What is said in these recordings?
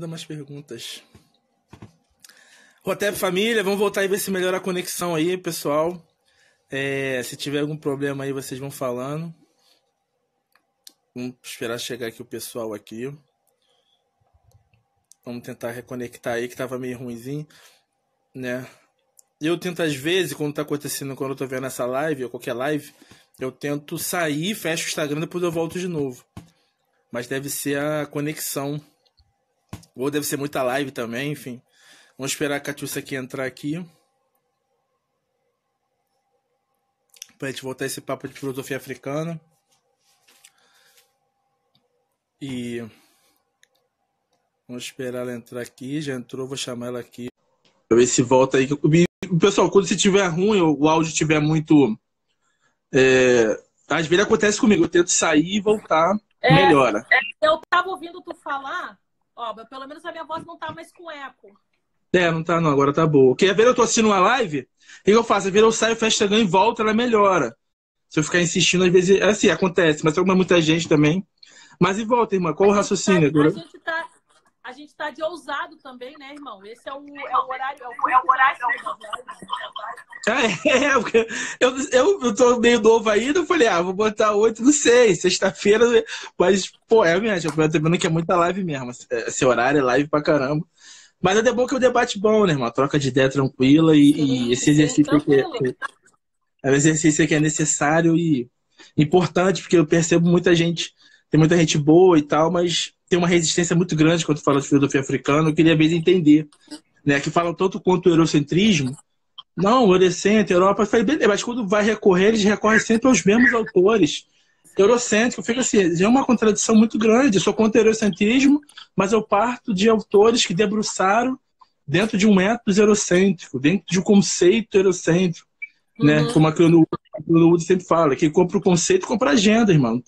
Manda mais perguntas. Rotep família, vamos voltar e ver se melhora a conexão aí, pessoal. Se tiver algum problema aí, vocês vão falando. Vamos esperar chegar aqui o pessoal aqui. Vamos tentar reconectar aí, que tava meio ruimzinho, né? Eu tento, às vezes, quando tá acontecendo, quando eu tô vendo essa live, ou qualquer live, eu tento sair, fecho o Instagram, depois eu volto de novo. Mas deve ser a conexão. Ou deve ser muita live também, enfim. Vamos esperar a Catiúcia aqui entrar aqui. Pra gente voltar esse papo de filosofia africana. E vamos esperar ela entrar aqui. Já entrou, vou chamar ela aqui. Pra ver se volta aí. Pessoal, quando se tiver ruim, o áudio tiver muito... às vezes acontece comigo. Eu tento sair e voltar. Melhora. Eu tava ouvindo tu falar, ó, pelo menos a minha voz não tá mais com eco. Não tá não, agora tá boa. Porque às vezes eu tô assistindo uma live, o que eu faço? Às vezes eu saio, fecho o Instagram e volto, ela melhora. Se eu ficar insistindo, às vezes, assim, acontece, mas tem muita gente também. Mas e volta, irmã, qual o raciocínio? A gente tá de ousado também, né, irmão? Esse é o horário. Porque eu tô meio novo ainda, eu falei, vou botar 8, não sei, sexta-feira, mas, pô, minha gente, eu tô vendo que é muita live mesmo, esse horário é live pra caramba. Mas é bom que o debate bom, né, irmão? Troca de ideia tranquila e esse exercício aqui é um exercício que é necessário e importante, porque eu percebo muita gente, tem muita gente boa e tal, mas tem uma resistência muito grande quando fala de filosofia africana. Eu queria mesmo entender, né, que falam tanto quanto o eurocentrismo. Não, o eurocentro, Europa, eu falei, beleza, mas quando vai recorrer, eles recorrem sempre aos mesmos autores. Eurocêntrico, fica assim, é uma contradição muito grande. Eu sou contra o eurocentrismo, mas eu parto de autores que debruçaram dentro de um método eurocêntrico, dentro de um conceito eurocêntrico, né? Como a Clono Wood sempre fala, quem compra o conceito, compra a agenda, irmão. Não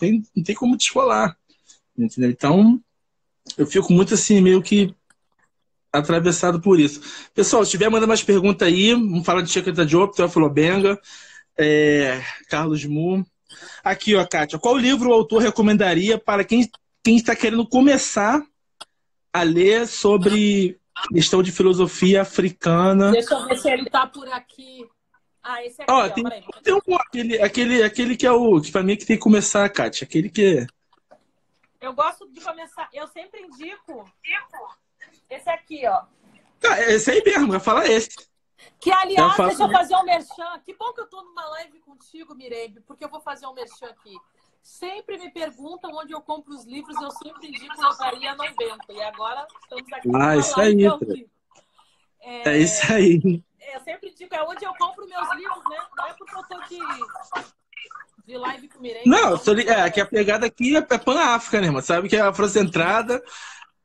tem como descolar. Entendeu? Então, eu fico muito assim, meio que atravessado por isso. Pessoal, se tiver, manda mais perguntas aí. Vamos falar de Cheikh Diop, Teófilo Obenga, Carlos Mu. Aqui, ó, Kátia. Qual livro o autor recomendaria para quem está querendo começar a ler sobre questão de filosofia africana? Deixa eu ver se ele tá por aqui. Esse aqui, tem aquele que é o que para mim que tem que começar, Kátia. Aquele que... Eu gosto de começar... Eu sempre indico esse aqui, ó. Esse aí mesmo, vai falar esse. Que, aliás, deixa eu fazer um merchan. Que bom que eu tô numa live contigo, Mirelle, porque eu vou fazer um merchan aqui. Sempre me perguntam onde eu compro os livros, eu sempre indico Livraria Não Bento. E agora estamos aqui numa isso live aí, é isso aí. Eu sempre digo, é onde eu compro meus livros, né? Não é porque eu tô de live com o Mirelle. Não, que a pegada aqui é Pan-África, né, irmão? Sabe que é afrocentrada,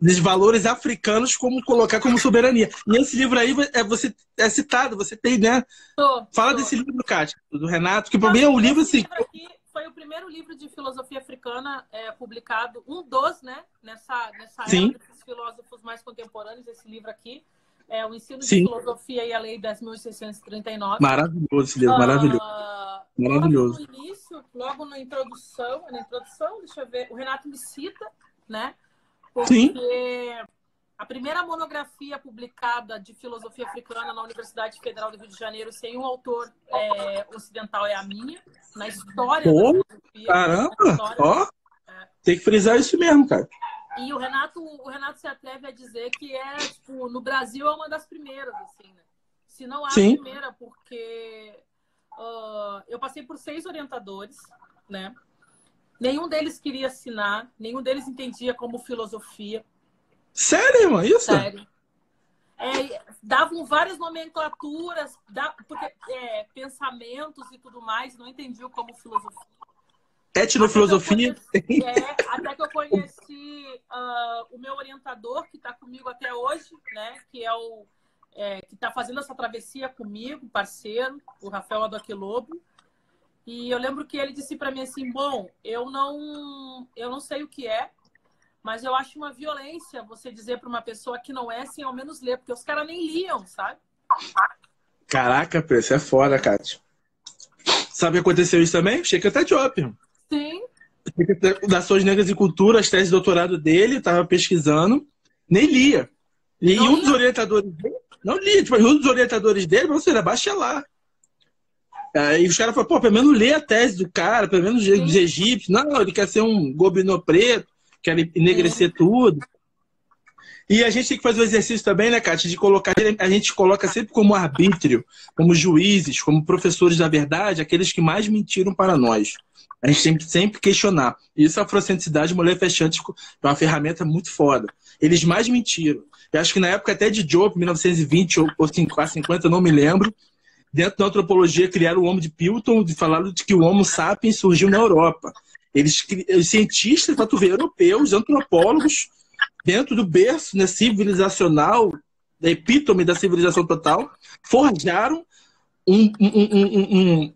dos valores africanos, como colocar como soberania. E esse livro aí você é citado, você tem, né? Fala desse livro, Kátia, do Renato, que para mim é um livro assim. Livro aqui foi o primeiro livro de filosofia africana publicado, um dos, né? Nessa Sim. era desses filósofos mais contemporâneos, esse livro aqui. É o Ensino de Filosofia e a Lei 10.639. Maravilhoso esse livro, maravilhoso. Maravilhoso. Logo no início, logo na introdução, deixa eu ver, o Renato me cita, né? Porque a primeira monografia publicada de filosofia africana na Universidade Federal do Rio de Janeiro sem um autor ocidental é a minha, na história da filosofia. Caramba! Tem que frisar isso mesmo, cara. E o Renato se atreve a dizer que tipo, no Brasil é uma das primeiras, assim, né? Se não a primeira, porque eu passei por 6 orientadores, né? Nenhum deles queria assinar, nenhum deles entendia como filosofia. Sério, irmão? Isso? Sério. Davam várias nomenclaturas, porque, pensamentos e tudo mais, não entendiam como filosofia. Etnofilosofia. Até que eu conheci o meu orientador, que está comigo até hoje, né? Que que está fazendo essa travessia comigo, parceiro, o Rafael Adoquilobo. E eu lembro que ele disse para mim assim, bom, eu não sei o que é, mas eu acho uma violência você dizer para uma pessoa que não é, sem ao menos ler, porque os caras nem liam, sabe? Caraca, isso é foda, Kátia. Sabe o que aconteceu isso também? Cheikh Diop. Sim. Nações Negras e Cultura, as teses de doutorado dele, estava pesquisando. nem lia. E Não um dos lia? orientadores dele, não lia, tipo, um dos orientadores dele, você era bachelar. Aí os caras falaram, pô, pelo menos lê a tese do cara, pelo menos os Sim, egípcios. Não, ele quer ser um gobinou preto, quer sim. enegrecer tudo. E a gente tem que fazer o exercício também, né, Kátia, de colocar, a gente coloca sempre como arbítrio, como juízes, como professores da verdade, aqueles que mais mentiram para nós. A gente tem que sempre questionar. E isso, a afrocentricidade, mulher fechante, é uma ferramenta muito foda. Eles mais mentiram. Eu acho que na época até de Job, 1920 ou 50, eu não me lembro, dentro da antropologia criaram o Homo de Pilton e falaram de que o Homo sapiens surgiu na Europa. Os cientistas, para tu ver, europeus, antropólogos, dentro do berço, né, civilizacional, da epítome da civilização total, forjaram um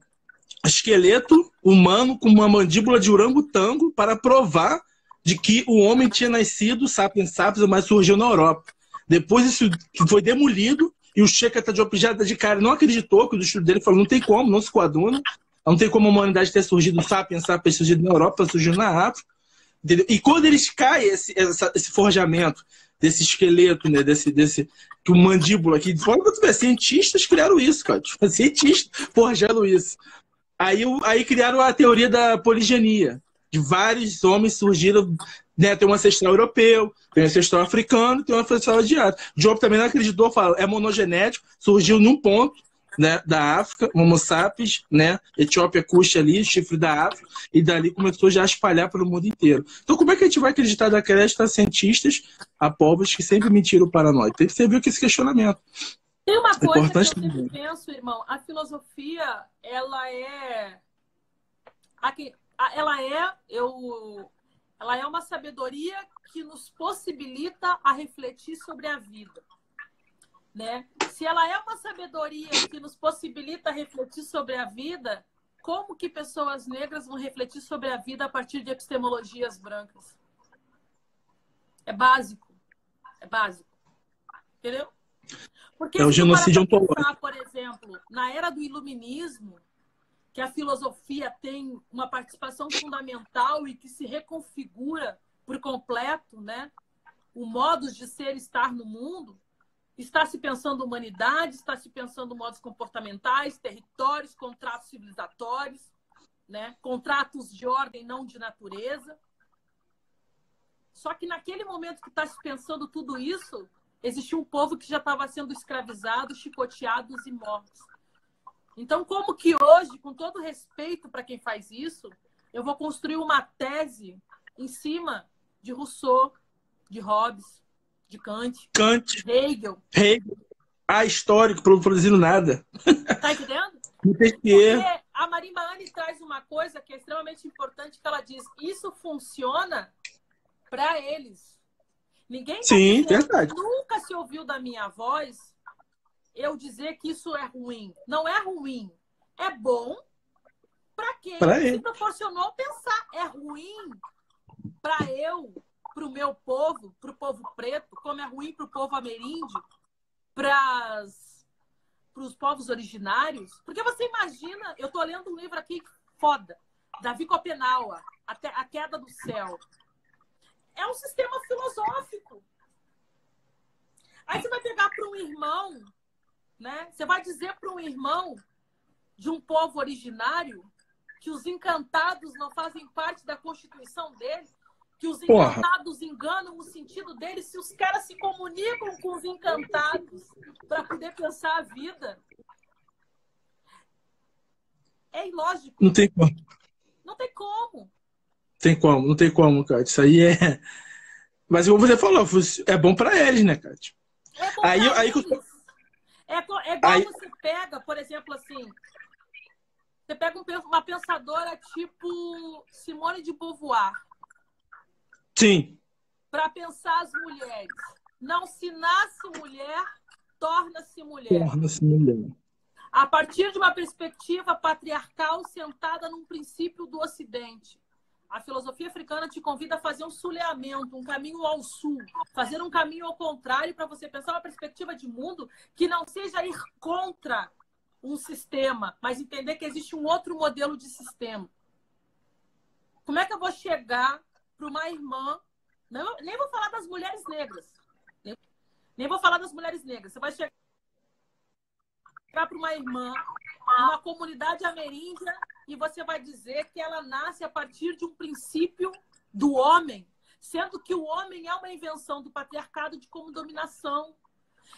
esqueleto humano com uma mandíbula de orangotango para provar de que o homem tinha nascido, sapiens sapiens, mas surgiu na Europa. Depois isso foi demolido e o Checa Diop já de cara não acreditou, que o estudo dele falou, não tem como, não se coaduna, não tem como a humanidade ter surgido, sapiens sapiens surgido na Europa, surgiu na África. Entendeu? E quando eles caem, esse forjamento desse esqueleto, né, que o mandíbula aqui, fala que tu vê, cientistas criaram isso, cara. Tipo, cientistas forjando isso. Aí criaram a teoria da poligenia. De vários homens surgiram, né? Tem um ancestral europeu, tem um ancestral africano, tem um ancestral asiático. Job também não acreditou, fala, é monogenético, surgiu num ponto, né, da África, Homo sapiens, né, Etiópia, Cuxa ali, chifre da África, e dali começou já a espalhar pelo mundo inteiro. Então, como é que a gente vai acreditar da crédito a cientistas, a povos que sempre mentiram para nós? Tem que servir com esse questionamento. Tem uma É coisa que eu importante sempre também. penso, irmão. A filosofia, ela é uma sabedoria que nos possibilita a refletir sobre a vida, né? Se ela é uma sabedoria que nos possibilita refletir sobre a vida, como que pessoas negras vão refletir sobre a vida a partir de epistemologias brancas? É básico. É básico. Entendeu? Porque É o se tu para genocídio para ontológico. pensar, por exemplo, na era do iluminismo, que a filosofia tem uma participação fundamental e que se reconfigura por completo, né? O modo de ser e estar no mundo, está se pensando humanidade, está se pensando modos comportamentais, territórios, contratos civilizatórios, né? Contratos de ordem, não de natureza. Só que naquele momento que está se pensando tudo isso, existia um povo que já estava sendo escravizado, chicoteados e mortos. Então, como que hoje, com todo respeito para quem faz isso, eu vou construir uma tese em cima de Rousseau, de Hobbes, de Kant, Kant, de Hegel? Hegel, histórico, produzindo nada. Tá entendendo? Porque Montesquieu. a Marimba Ani traz uma coisa que é extremamente importante, que ela diz, isso funciona para eles. Ninguém está Sim, dizendo, verdade. nunca se ouviu da minha voz eu dizer que isso é ruim. Não é ruim. É bom para quem Para se ele. proporcionou pensar. É ruim para o meu povo, para o povo preto, como é ruim para o povo ameríndio, para os povos originários. Porque você imagina, eu estou lendo um livro aqui foda, Davi Copenaua, A Queda do Céu. É um sistema filosófico. Aí você vai pegar para um irmão, né? Você vai dizer para um irmão de um povo originário que os encantados não fazem parte da constituição dele, que os encantados enganam o sentido deles, se os caras se comunicam com os encantados para poder pensar a vida. É ilógico. Não tem como. Não tem como. Não tem como, cara. Isso aí é. Mas como você falou, é bom pra eles, né, cara? É bom Aí, para aí, eles. É igual aí, você pega, por exemplo, assim, você pega uma pensadora tipo Simone de Beauvoir sim. para pensar as mulheres. Não se nasce mulher, torna-se mulher. Torna-se mulher. A partir de uma perspectiva patriarcal sentada num princípio do Ocidente. A filosofia africana te convida a fazer um suleamento, um caminho ao sul, fazer um caminho ao contrário para você pensar uma perspectiva de mundo que não seja ir contra um sistema, mas entender que existe um outro modelo de sistema. Como é que eu vou chegar para uma irmã, nem vou falar das mulheres negras, Nem vou falar das mulheres negras. Você vai chegar para uma irmã, uma comunidade ameríndia, e você vai dizer que ela nasce a partir de um princípio do homem, sendo que o homem é uma invenção do patriarcado de como dominação.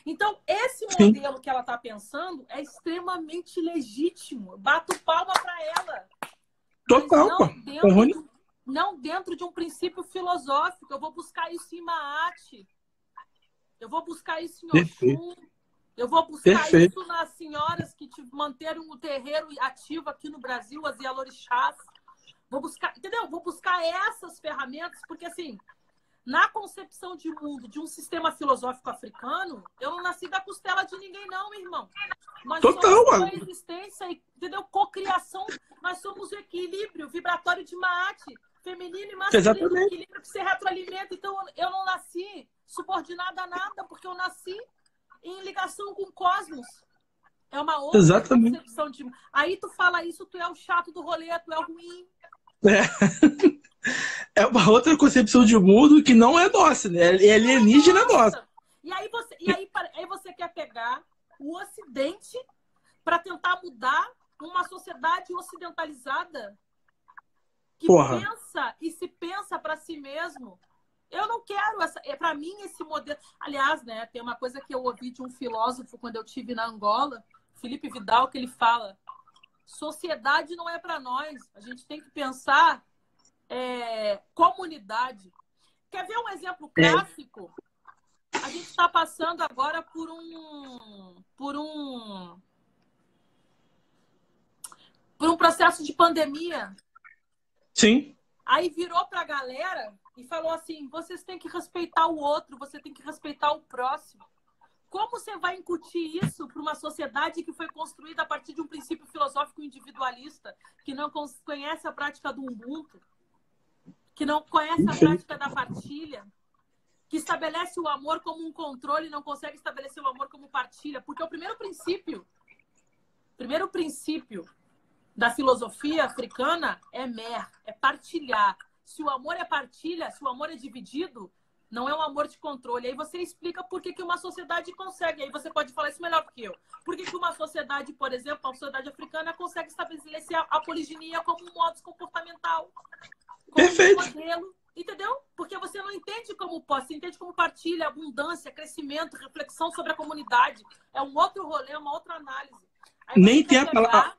Então, esse modelo que ela está pensando é extremamente legítimo. Bato palma para ela. Total, não dentro de um princípio filosófico. Eu vou buscar isso em Maat. Eu vou buscar isso em Oxum. Eu vou buscar isso nas senhoras que manteram o terreiro ativo aqui no Brasil, as Yalorixás. Vou buscar, entendeu? Vou buscar essas ferramentas, porque assim, na concepção de mundo de um sistema filosófico africano, eu não nasci da costela de ninguém, não, meu irmão. Nós somos coexistência, entendeu? Cocriação, nós somos o equilíbrio vibratório de Maat, feminino e masculino, equilíbrio que se retroalimenta. Então, eu não nasci subordinada a nada, porque eu nasci em ligação com o cosmos. É uma outra concepção de... Aí tu fala isso, tu é o chato do rolê, tu é o ruim. É uma outra concepção de mundo que não é nossa, né? É alienígena nossa. E aí você quer pegar o Ocidente para tentar mudar uma sociedade ocidentalizada que pensa e se pensa para si mesmo. Eu não quero para mim esse modelo. Aliás, né, tem uma coisa que eu ouvi de um filósofo quando eu estive na Angola, Felipe Vidal, que ele fala: sociedade não é para nós. A gente tem que pensar comunidade. Quer ver um exemplo clássico? A gente está passando agora por um processo de pandemia. Sim. Aí virou para a galera e falou assim: vocês têm que respeitar o outro, você tem que respeitar o próximo. Como você vai incutir isso para uma sociedade que foi construída a partir de um princípio filosófico individualista, que não conhece a prática do Ubuntu, que não conhece a prática da partilha, que estabelece o amor como um controle e não consegue estabelecer o amor como partilha? Porque o primeiro princípio da filosofia africana é é partilhar. Se o amor é partilha, se o amor é dividido, não é um amor de controle. Aí você explica por que uma sociedade consegue. Aí você pode falar isso melhor do que eu. Por que uma sociedade, por exemplo, uma sociedade africana consegue estabelecer a poliginia como um modus comportamental? Como um modelo. Entendeu? Porque você não entende como posse, você entende como partilha, abundância, crescimento, reflexão sobre a comunidade. É um outro rolê, é uma outra análise. Aí nem tem a palavra...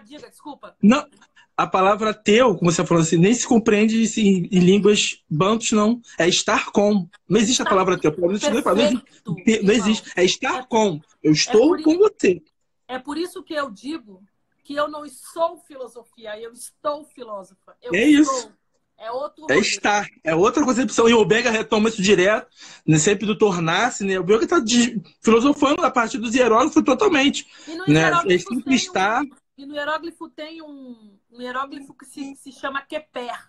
Diga, desculpa. Não, a palavra teu, como você falou assim, nem se compreende em línguas bantus, não. É estar com. Não existe a palavra teu. Não existe. É estar com. Eu estou com você. É por isso que eu digo que eu não sou filosofia, eu estou filósofa. Isso. É outro rolê. Estar. É outra concepção. E o Bega retoma isso direto, né? Sempre do tornar-se, né? O Bega está filosofando a partir dos hieróglifos totalmente. E no né? hieróglifo tem estar. E no hieróglifo tem um hieróglifo que se chama Keper,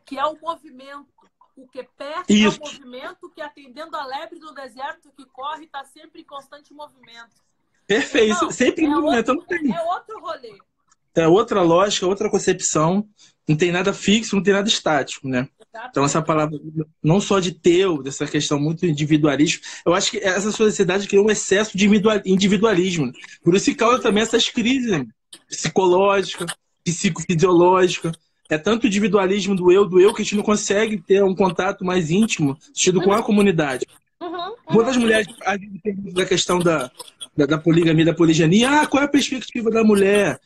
que é o movimento. O Keper é o movimento que, atendendo a lebre do deserto que corre, está sempre em constante movimento. Perfeito. Então, sempre em movimento. É outro rolê. É outra lógica, outra concepção. Não tem nada fixo, não tem nada estático, né? Exatamente. Então, essa palavra, não só de teu, dessa questão muito individualista, eu acho que essa sociedade criou um excesso de individualismo. Por isso que causa também essas crises, né? Psicológica, psicofisiológica. É tanto individualismo do eu, que a gente não consegue ter um contato mais íntimo, tido com a comunidade. Muitas mulheres da questão da poligamia, da poliginia, qual é a perspectiva da mulher?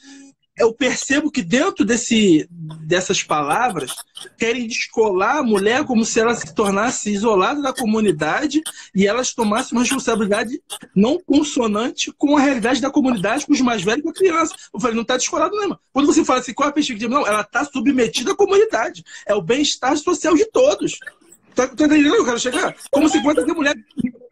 Eu percebo que dentro dessas palavras querem descolar a mulher como se ela se tornasse isolada da comunidade e elas tomassem uma responsabilidade não consonante com a realidade da comunidade, com os mais velhos e com a criança. Eu falei, não está descolado não, irmão. Quando você fala assim, qual é a perspectiva? Não, ela está submetida à comunidade. É o bem-estar social de todos. Tá entendendo onde eu quero chegar? Como se fosse a mulher...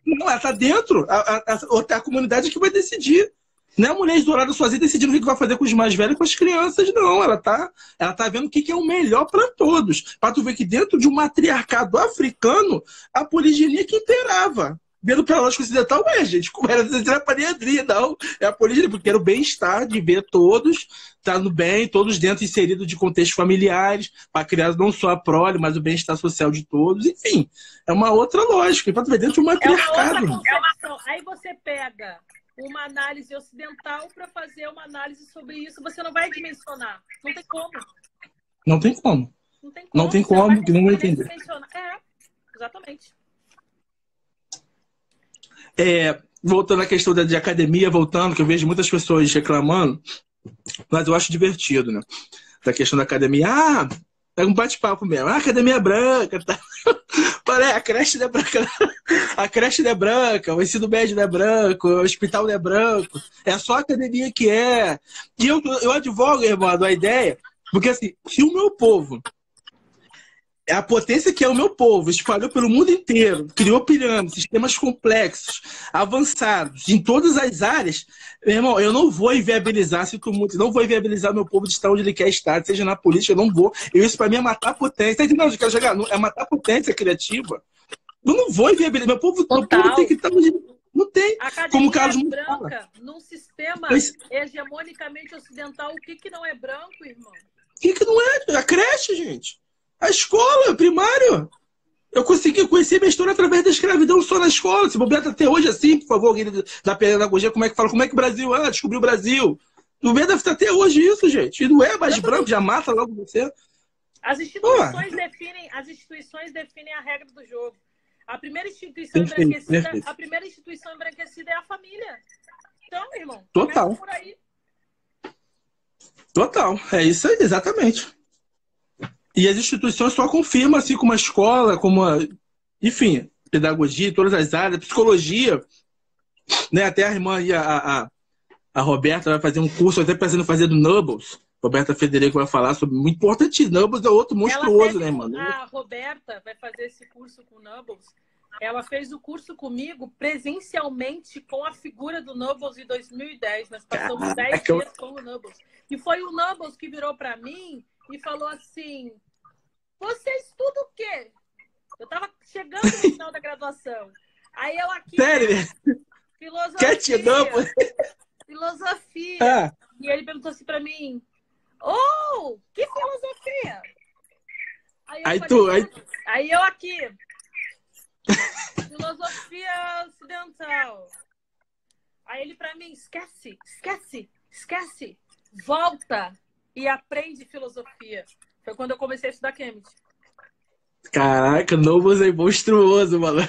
Não, ela está dentro. A comunidade que vai decidir. Não é a mulher isolada sozinha decidindo o que vai fazer com os mais velhos e com as crianças, não. Ela tá vendo o que é o melhor para todos. Para tu ver que dentro de um matriarcado africano, a poliginia que imperava. vendo pra lógica ocidental, gente, como era a poliandria, não. É a poliandria, porque era o bem-estar de ver todos, tá no bem, todos dentro inseridos de contextos familiares, para criar não só a prole, mas o bem-estar social de todos, enfim. É uma outra lógica, para tu ver dentro de um matriarcado. É uma outra concepção. Aí você pega uma análise ocidental para fazer uma análise sobre isso, você não vai dimensionar. Não tem como. Não tem como. Não tem como, não tem como que não vai entender. Exatamente. Voltando à questão de academia, que eu vejo muitas pessoas reclamando, mas eu acho divertido, né? Da questão da academia. É um bate-papo mesmo. A academia é branca, tá? A creche não é branca. A creche não é branca, o ensino médio não é branco, o hospital não é branco. É só a academia que é. E eu advogo, irmão, a ideia, porque assim, se o meu povo, a potência que é o meu povo, espalhou pelo mundo inteiro, criou pirâmides, sistemas complexos, avançados, em todas as áreas, meu irmão, eu não vou inviabilizar, sinto muito, não vou inviabilizar meu povo de estar onde ele quer estar, seja na política, eu não vou. Isso para mim é matar a potência. Tá entendendo onde eu quero chegar? É matar a potência criativa. Eu não vou inviabilizar. Meu povo tem que estar onde... Não tem. Como o Carlos branca, fala. Num sistema hegemonicamente ocidental, o que não é branco, irmão? O que não é? A creche, gente. A escola, primário. Eu consegui conhecer minha história através da escravidão só na escola. Se bobear até hoje assim, por favor, alguém da pedagogia, como é que fala? Como é que o Brasil descobriu o Brasil? No meio deve estar até hoje isso, gente. E não é mais branco, já mata logo você. As instituições definem a regra do jogo. A primeira instituição embranquecida é a família. Então, irmão, total. Por aí. Total. É isso aí, exatamente. E as instituições só confirmam, assim, como a escola, enfim, pedagogia, todas as áreas, psicologia, né? Até a irmã aí, a Roberta vai fazer um curso, até pensando em fazer do Nubbles. Roberta Federico vai falar sobre, muito importante, Nubbles é outro monstruoso, né, mano? A Roberta vai fazer esse curso com o Nubbles. Ela fez o curso comigo presencialmente com a figura do Nubbles em 2010. Nós passamos 10 dias com o Nubbles. E foi o Nubbles que virou para mim e falou assim: você estuda o quê? Eu tava chegando no final da graduação. Aí eu aqui... Sério? Filosofia. E ele perguntou assim para mim: que filosofia? Aí eu aqui... Filosofia ocidental. Aí ele para mim: esquece. Volta e aprende filosofia. Foi quando eu comecei a estudar Cambridge. Caraca, Nubbles é monstruoso, mano.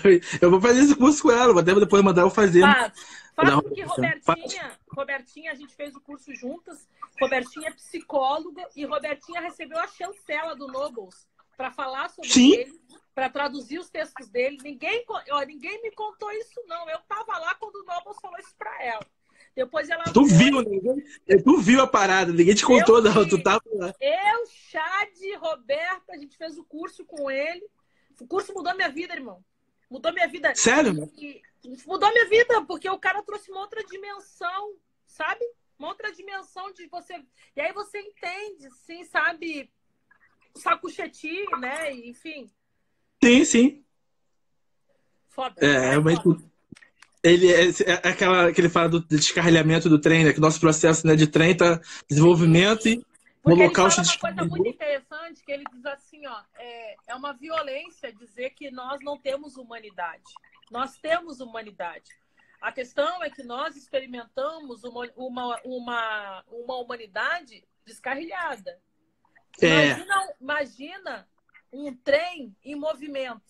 Eu vou fazer esse curso com ela, vou até depois mandar eu fazer. Faz porque Robertinha, a gente fez o curso juntas. Robertinha é psicóloga e Robertinha recebeu a chancela do Nubbles para falar sobre ele, para traduzir os textos dele. Ninguém me contou isso, não. Eu tava lá quando o Nubbles falou isso para ela. Depois ela... Tu viu a parada, ninguém te contou, não. Tu tava lá. Chad, Roberta, a gente fez o curso com ele. O curso mudou minha vida, irmão. Mudou minha vida. Sério? Mudou minha vida, porque o cara trouxe uma outra dimensão, sabe? Uma outra dimensão de você... E aí você entende, sim, sabe? Sacucheti, né? Enfim. Sim. Foda. Mas... que ele fala do descarrilhamento do trem, né? Que nosso processo, né, de trem tá desenvolvimento e holocausto de... Ele fala uma coisa muito interessante, que ele diz assim, é uma violência dizer que nós não temos humanidade. Nós temos humanidade. A questão é que nós experimentamos uma humanidade descarrilhada. Imagina um trem em movimento.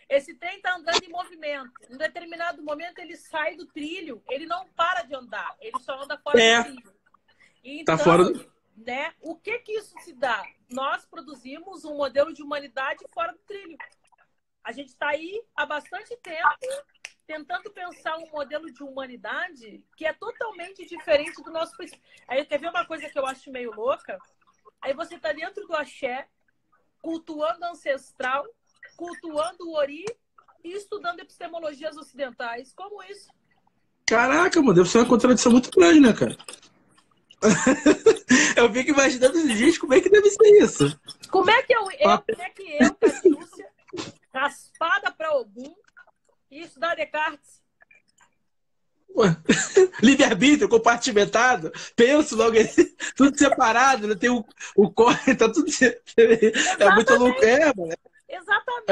Esse trem está andando em movimento. Em determinado momento, ele sai do trilho. Ele não para de andar. Ele só anda fora do trilho. Então, tá fora né, o que isso se dá? Nós produzimos um modelo de humanidade fora do trilho. A gente está aí há bastante tempo tentando pensar um modelo de humanidade que é totalmente diferente do nosso princípio. Aí, quer ver uma coisa que eu acho meio louca? Aí você está dentro do axé, cultuando ancestral, cultuando o Ori e estudando epistemologias ocidentais. Como isso? Caraca, mano, deve ser uma contradição muito grande, né, cara? Eu fico imaginando os dias como é que deve ser isso. Como é que eu Catiúcia, raspada para Ogum, Isso dá Descartes. Livre-arbítrio, compartimentado, penso logo assim, tudo separado, né? Tem o corre, tá tudo. É muito louco, mano. Exatamente.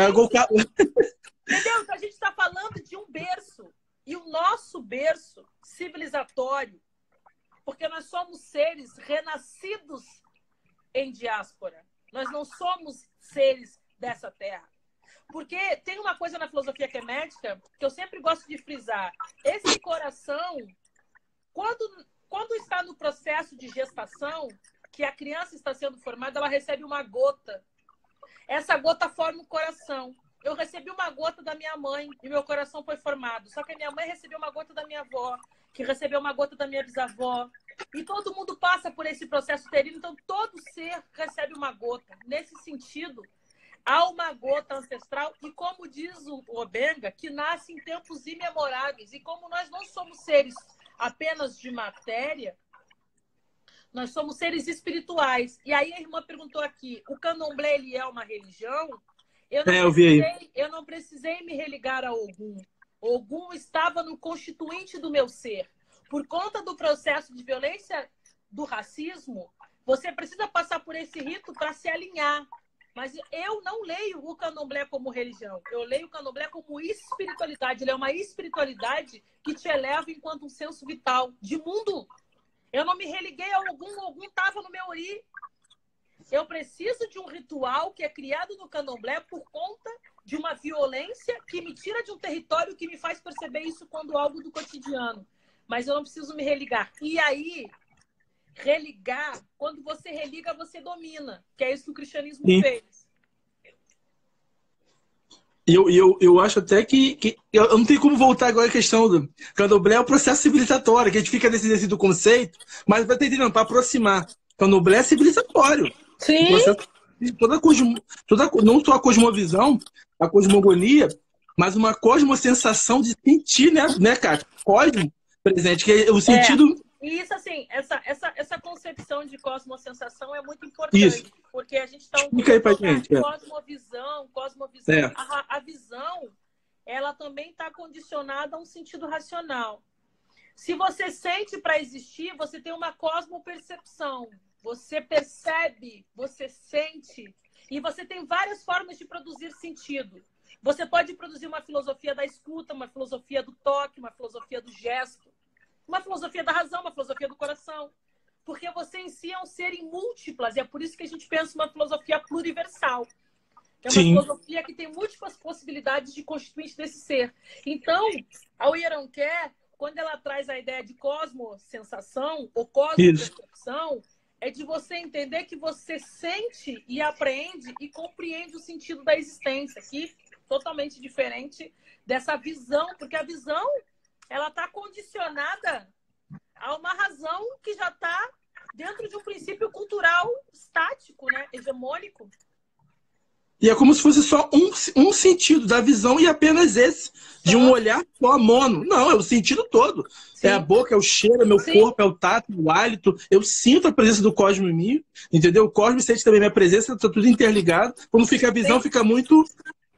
Entendeu? Então a gente está falando de um berço. E o nosso berço civilizatório, porque nós somos seres renascidos em diáspora. Nós não somos seres dessa terra. Porque tem uma coisa na filosofia kemética que eu sempre gosto de frisar. Esse coração, quando está no processo de gestação, que a criança está sendo formada, ela recebe uma gota. Essa gota forma o coração. Eu recebi uma gota da minha mãe e meu coração foi formado. Só que a minha mãe recebeu uma gota da minha avó, que recebeu uma gota da minha bisavó. E todo mundo passa por esse processo uterino, então todo ser recebe uma gota. Nesse sentido, há uma gota ancestral e, como diz o Obenga, que nasce em tempos imemoráveis. E como nós não somos seres apenas de matéria, nós somos seres espirituais. E aí a irmã perguntou aqui, o candomblé ele é uma religião? Eu não precisei me religar a Ogum. Ogum estava no constituinte do meu ser. Por conta do processo de violência do racismo, você precisa passar por esse rito para se alinhar. Mas eu não leio o candomblé como religião. Eu leio o candomblé como espiritualidade. Ele é uma espiritualidade que te eleva enquanto um senso vital de mundo. Eu não me religuei a Ogum estava no meu ori. Eu preciso de um ritual que é criado no candomblé por conta de uma violência que me tira de um território que me faz perceber isso quando algo do cotidiano. Mas eu não preciso me religar. E aí, religar, quando você religa, você domina. Que é isso que o cristianismo fez. Eu acho até que eu não tenho como voltar agora à questão do candomblé, é o processo civilizatório, que a gente fica nesse exercício do conceito, mas vai ter entendendo, para aproximar. Candomblé é civilizatório. Sim. Não só a cosmovisão, a cosmogonia, mas uma cosmosensação de sentir, né, Kátia? Cosmo presente, que é o sentido. E isso, assim, essa concepção de cosmosensação é muito importante, porque a gente está cosmovisão. A visão, ela também está condicionada a um sentido racional. Se você sente para existir, você tem uma cosmopercepção. Você percebe, você sente, e você tem várias formas de produzir sentido. Você pode produzir uma filosofia da escuta, uma filosofia do toque, uma filosofia do gesto, uma filosofia da razão, uma filosofia do coração. Porque você em si é um ser em múltiplas, e é por isso que a gente pensa uma filosofia pluriversal. Que é uma filosofia que tem múltiplas possibilidades de constituinte desse ser. Então, a Oyeronké, quando ela traz a ideia de cosmosensação ou cosmopercepção, é de você entender que você sente e apreende e compreende o sentido da existência, que é totalmente diferente dessa visão, porque a visão ela está condicionada a uma razão que já está dentro de um princípio cultural estático, né? Hegemônico. E é como se fosse só um sentido da visão e apenas esse, de um olhar só mono. Não, é o sentido todo. Sim. É a boca, é o cheiro, é meu corpo, é o tato, o hálito. Eu sinto a presença do cosmo em mim, entendeu? O cosmo sente também minha presença, está tudo interligado. Quando fica a visão, fica muito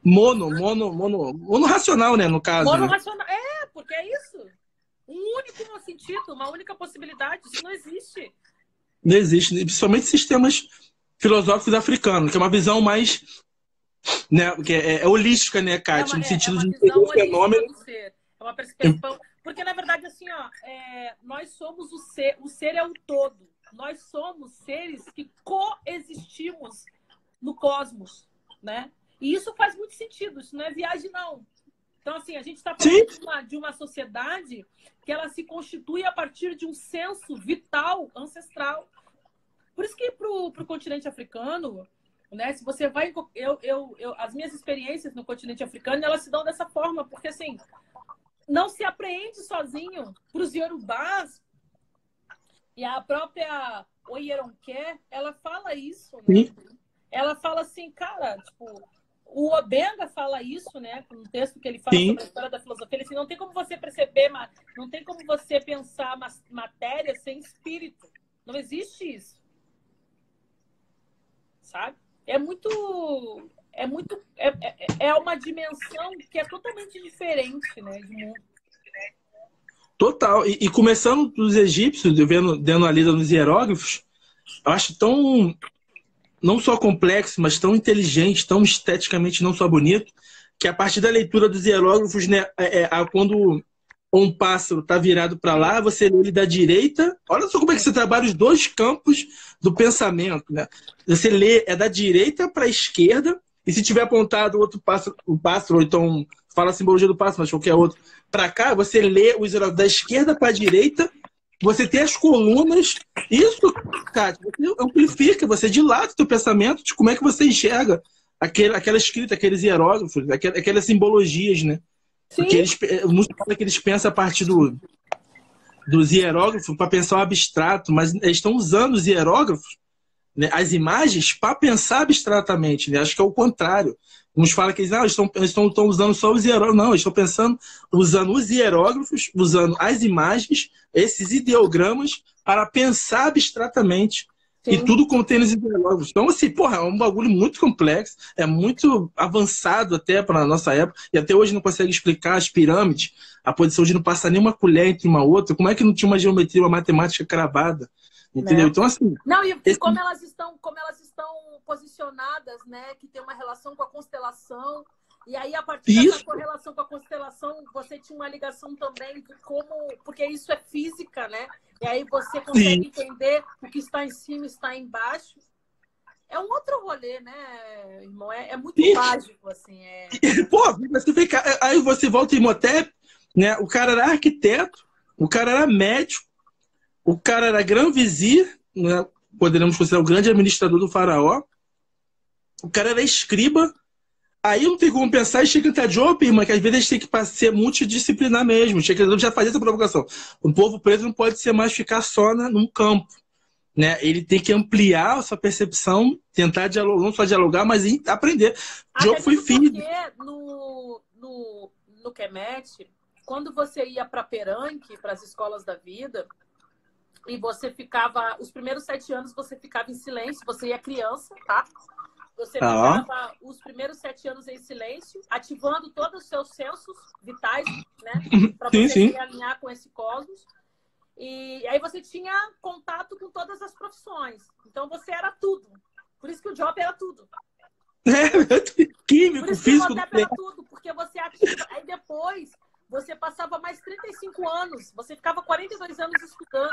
mono racional, né, no caso. Mono racional, porque é isso. Um único sentido, uma única possibilidade, isso não existe. Não existe, principalmente sistemas filosóficos africanos, que é uma visão mais, né, que é holística, né, Kátia, no sentido de entender o fenômeno. Do ser. É uma perspectiva, porque na verdade assim, nós somos o ser é o todo. Nós somos seres que coexistimos no cosmos, né? E isso faz muito sentido, isso não é viagem não. Então assim, a gente está falando de uma sociedade que ela se constitui a partir de um senso vital ancestral. Por isso que para o continente africano, né, se você vai... as minhas experiências no continente africano, elas se dão dessa forma, porque assim, não se apreende sozinho. Para os iorubás, e a própria Oyeronké, ela fala isso, né? Ela fala assim, cara, tipo, o Obenga fala isso, né? No texto que ele fala sobre a história da filosofia, ele assim, não tem como você perceber, não tem como você pensar matéria sem espírito. Não existe isso. Sabe? É muito é uma dimensão que é totalmente diferente, né, de mundo. Total. E começando dos egípcios, dando a lida nos hieróglifos, eu acho tão, não só complexo, mas tão inteligente, tão esteticamente não só bonito, que a partir da leitura dos hieróglifos, né, quando um pássaro está virado para lá, você lê ele da direita. Olha só como é que você trabalha os dois campos do pensamento, né? Você lê da direita para a esquerda, e se tiver apontado outro pássaro, o pássaro, ou então fala a simbologia do pássaro, mas qualquer outro, para cá, você lê os hieróglifos da esquerda para a direita, você tem as colunas. Isso, cara, você amplifica, você dilata o seu pensamento de como é que você enxerga aquela escrita, aqueles hieróglifos, aquelas simbologias, né? Porque muitos falam que eles pensam a partir dos hieróglifos para pensar o abstrato, mas eles estão usando os hieróglifos, né, as imagens, para pensar abstratamente, né? Acho que é o contrário. Uns falam que eles estão usando só os hieróglifos. Não, eles estão pensando, usando os hieróglifos, usando as imagens, esses ideogramas, para pensar abstratamente. Sim. E tudo contém os hieróglifos. Então, assim, porra, é um bagulho muito complexo, é muito avançado até para a nossa época, e até hoje não consegue explicar as pirâmides, a posição de não passar nenhuma colher entre uma outra. Como é que não tinha uma geometria, uma matemática cravada? Entendeu? Né? Então, assim. Não, e como elas estão posicionadas, né? Que tem uma relação com a constelação. E aí, a partir dessa correlação com a constelação, você tinha uma ligação também de como. Porque isso é física, né? E aí você consegue entender o que está em cima e está embaixo. É um outro rolê, né, irmão? É muito mágico, assim. Pô, você fica. Aí você volta em Imhotep, né? O cara era arquiteto, o cara era médico, o cara era grão-vizir, né? Poderíamos considerar o grande administrador do faraó. O cara era escriba. Aí não tem como pensar em Chico Job, irmã, que às vezes a gente tem que ser multidisciplinar mesmo. Chico já fazia essa provocação. O povo preto não pode ser mais ficar só num campo, né? Ele tem que ampliar a sua percepção, tentar dialogar, não só dialogar, mas aprender. Job foi filho. Porque no Kemet, quando você ia para Peranque, para as escolas da vida, e você ficava, os primeiros 7 anos você ficava em silêncio, você ia criança, tá? Você ficava os primeiros 7 anos em silêncio, ativando todos os seus sensos vitais, né? Para você se alinhar com esse cosmos. E aí você tinha contato com todas as profissões. Então você era tudo. Por isso que o Job era tudo. Químico, físico. Por isso que o era tudo, porque você ativa. Aí depois você passava mais 35 anos. Você ficava 42 anos estudando.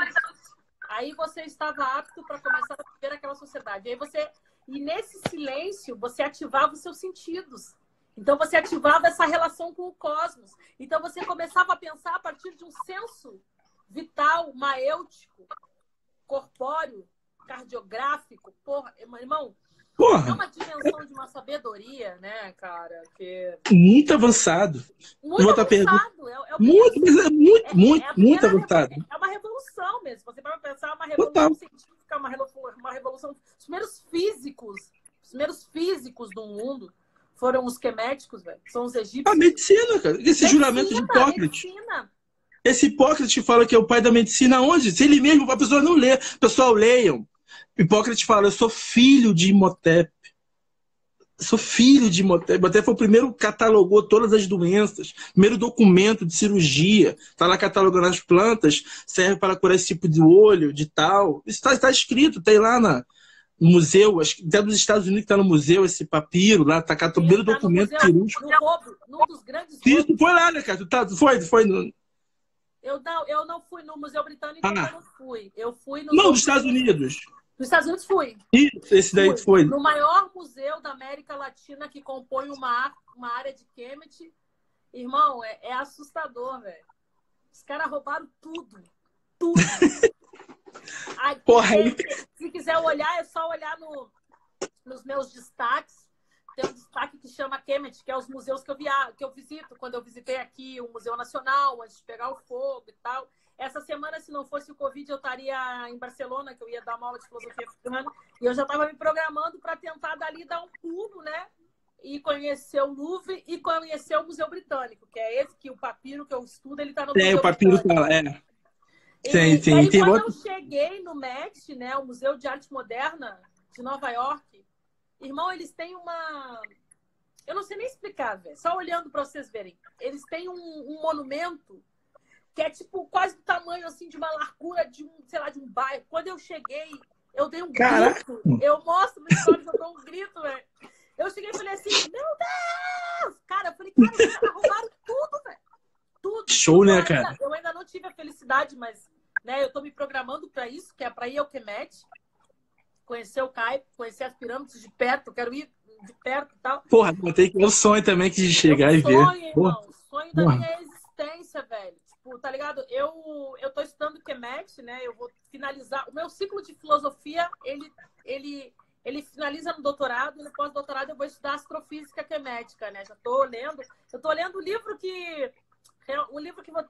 Aí você estava apto para começar a viver aquela sociedade. E nesse silêncio, você ativava os seus sentidos. Então, você ativava essa relação com o cosmos. Então, você começava a pensar a partir de um senso vital, maêutico, corpóreo, cardiográfico. Porra, irmão, é uma dimensão de uma sabedoria, né, cara? Muito avançado. Muito avançado. Muito avançado. É uma revolução mesmo. Você vai pensar, uma revolução científica, uma revolução. Os primeiros físicos do mundo foram os queméticos, velho. São os egípcios. A medicina, cara. Esse juramento de Hipócrates. Esse Hipócrates fala que é o pai da medicina onde? Se ele mesmo, a pessoa não lê. Pessoal, leiam. Hipócrates fala, eu sou filho de Imhotep. Sou filho de Imhotep. Imhotep foi o primeiro que catalogou todas as doenças. Primeiro documento de cirurgia. Está lá catalogando as plantas. Serve para curar esse tipo de olho, de tal. Isso está escrito. Tem lá no museu. Acho que até dos Estados Unidos está no museu esse papiro. Lá está o primeiro documento cirúrgico. Num dos grandes... Isso, foi lá, né, cara? Foi no... Eu não fui no Museu Britânico, eu não fui. Eu fui no... Não, dos Estados Unidos. Nos Estados Unidos fui. Isso, esse daí foi. No maior museu da América Latina que compõe uma área de Kemet. Irmão, é assustador, velho. Os caras roubaram tudo. Tudo. Aí, se quiser olhar, é só olhar nos meus destaques. Tem um destaque que chama Kemet, que é os museus que eu visito. Quando eu visitei aqui o Museu Nacional, antes de pegar o fogo e tal. Essa semana, se não fosse o Covid, eu estaria em Barcelona, que eu ia dar uma aula de filosofia africana. E eu já estava me programando para tentar dali dar um pulo, né? E conhecer o Louvre e conhecer o Museu Britânico, que é esse que o papiro que eu estudo, ele está no Museu o papiro Britânico. Tá, E aí, quando eu cheguei no MET, né, o Museu de Arte Moderna de Nova York, irmão, eles têm Eu não sei nem explicar, velho. Só olhando para vocês verem. Eles têm um monumento que é tipo quase do tamanho assim de uma largura de um, sei lá, de um bairro. Quando eu cheguei, eu dei um Caraca! grito. Eu mostro no stories, eu dou um grito, velho. Eu cheguei e falei assim, meu Deus! Cara, eu falei, cara, vocês arrumaram tudo, velho. Tudo. Show, né, cara? Eu ainda não tive a felicidade, mas né, eu tô me programando para isso, que é para ir ao Kemet, conhecer o Caio, conhecer as pirâmides de perto, eu quero ir de perto e tal. Porra, tem que ter o sonho também de chegar e ver. Sonho, irmão. Porra. Sonho da minha existência, velho. Tipo, tá ligado? Eu tô estudando Kemet, né? Eu vou finalizar. O meu ciclo de filosofia, ele finaliza no doutorado, e no pós-doutorado eu vou estudar astrofísica quemética, né? Eu tô lendo o livro que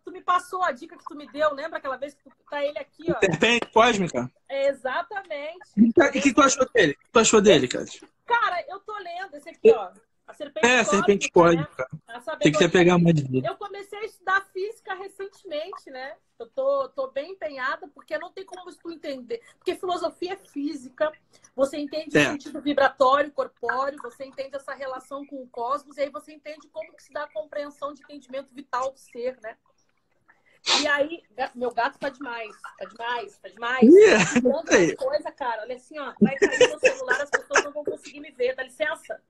tu me passou, a dica que tu me deu, lembra aquela vez que tá ele aqui, ó? Serpente cósmica? Exatamente. E o que tu achou dele? O que tu achou dele, cara? Cara, eu tô lendo esse aqui, ó. A Serpente Cósmica, Cósmica. né? Tem que pegar mais de Eu comecei a estudar física recentemente, né? Eu tô bem empenhada, porque não tem como tu entender. Porque filosofia é física, você entende o sentido vibratório, corpóreo, você entende essa relação com o cosmos, e aí você entende como que se dá a compreensão de entendimento vital do ser, né? E aí, meu gato tá demais. Tá coisa, cara. Olha assim, ó. Vai cair no celular, as pessoas não vão conseguir me ver. Dá licença.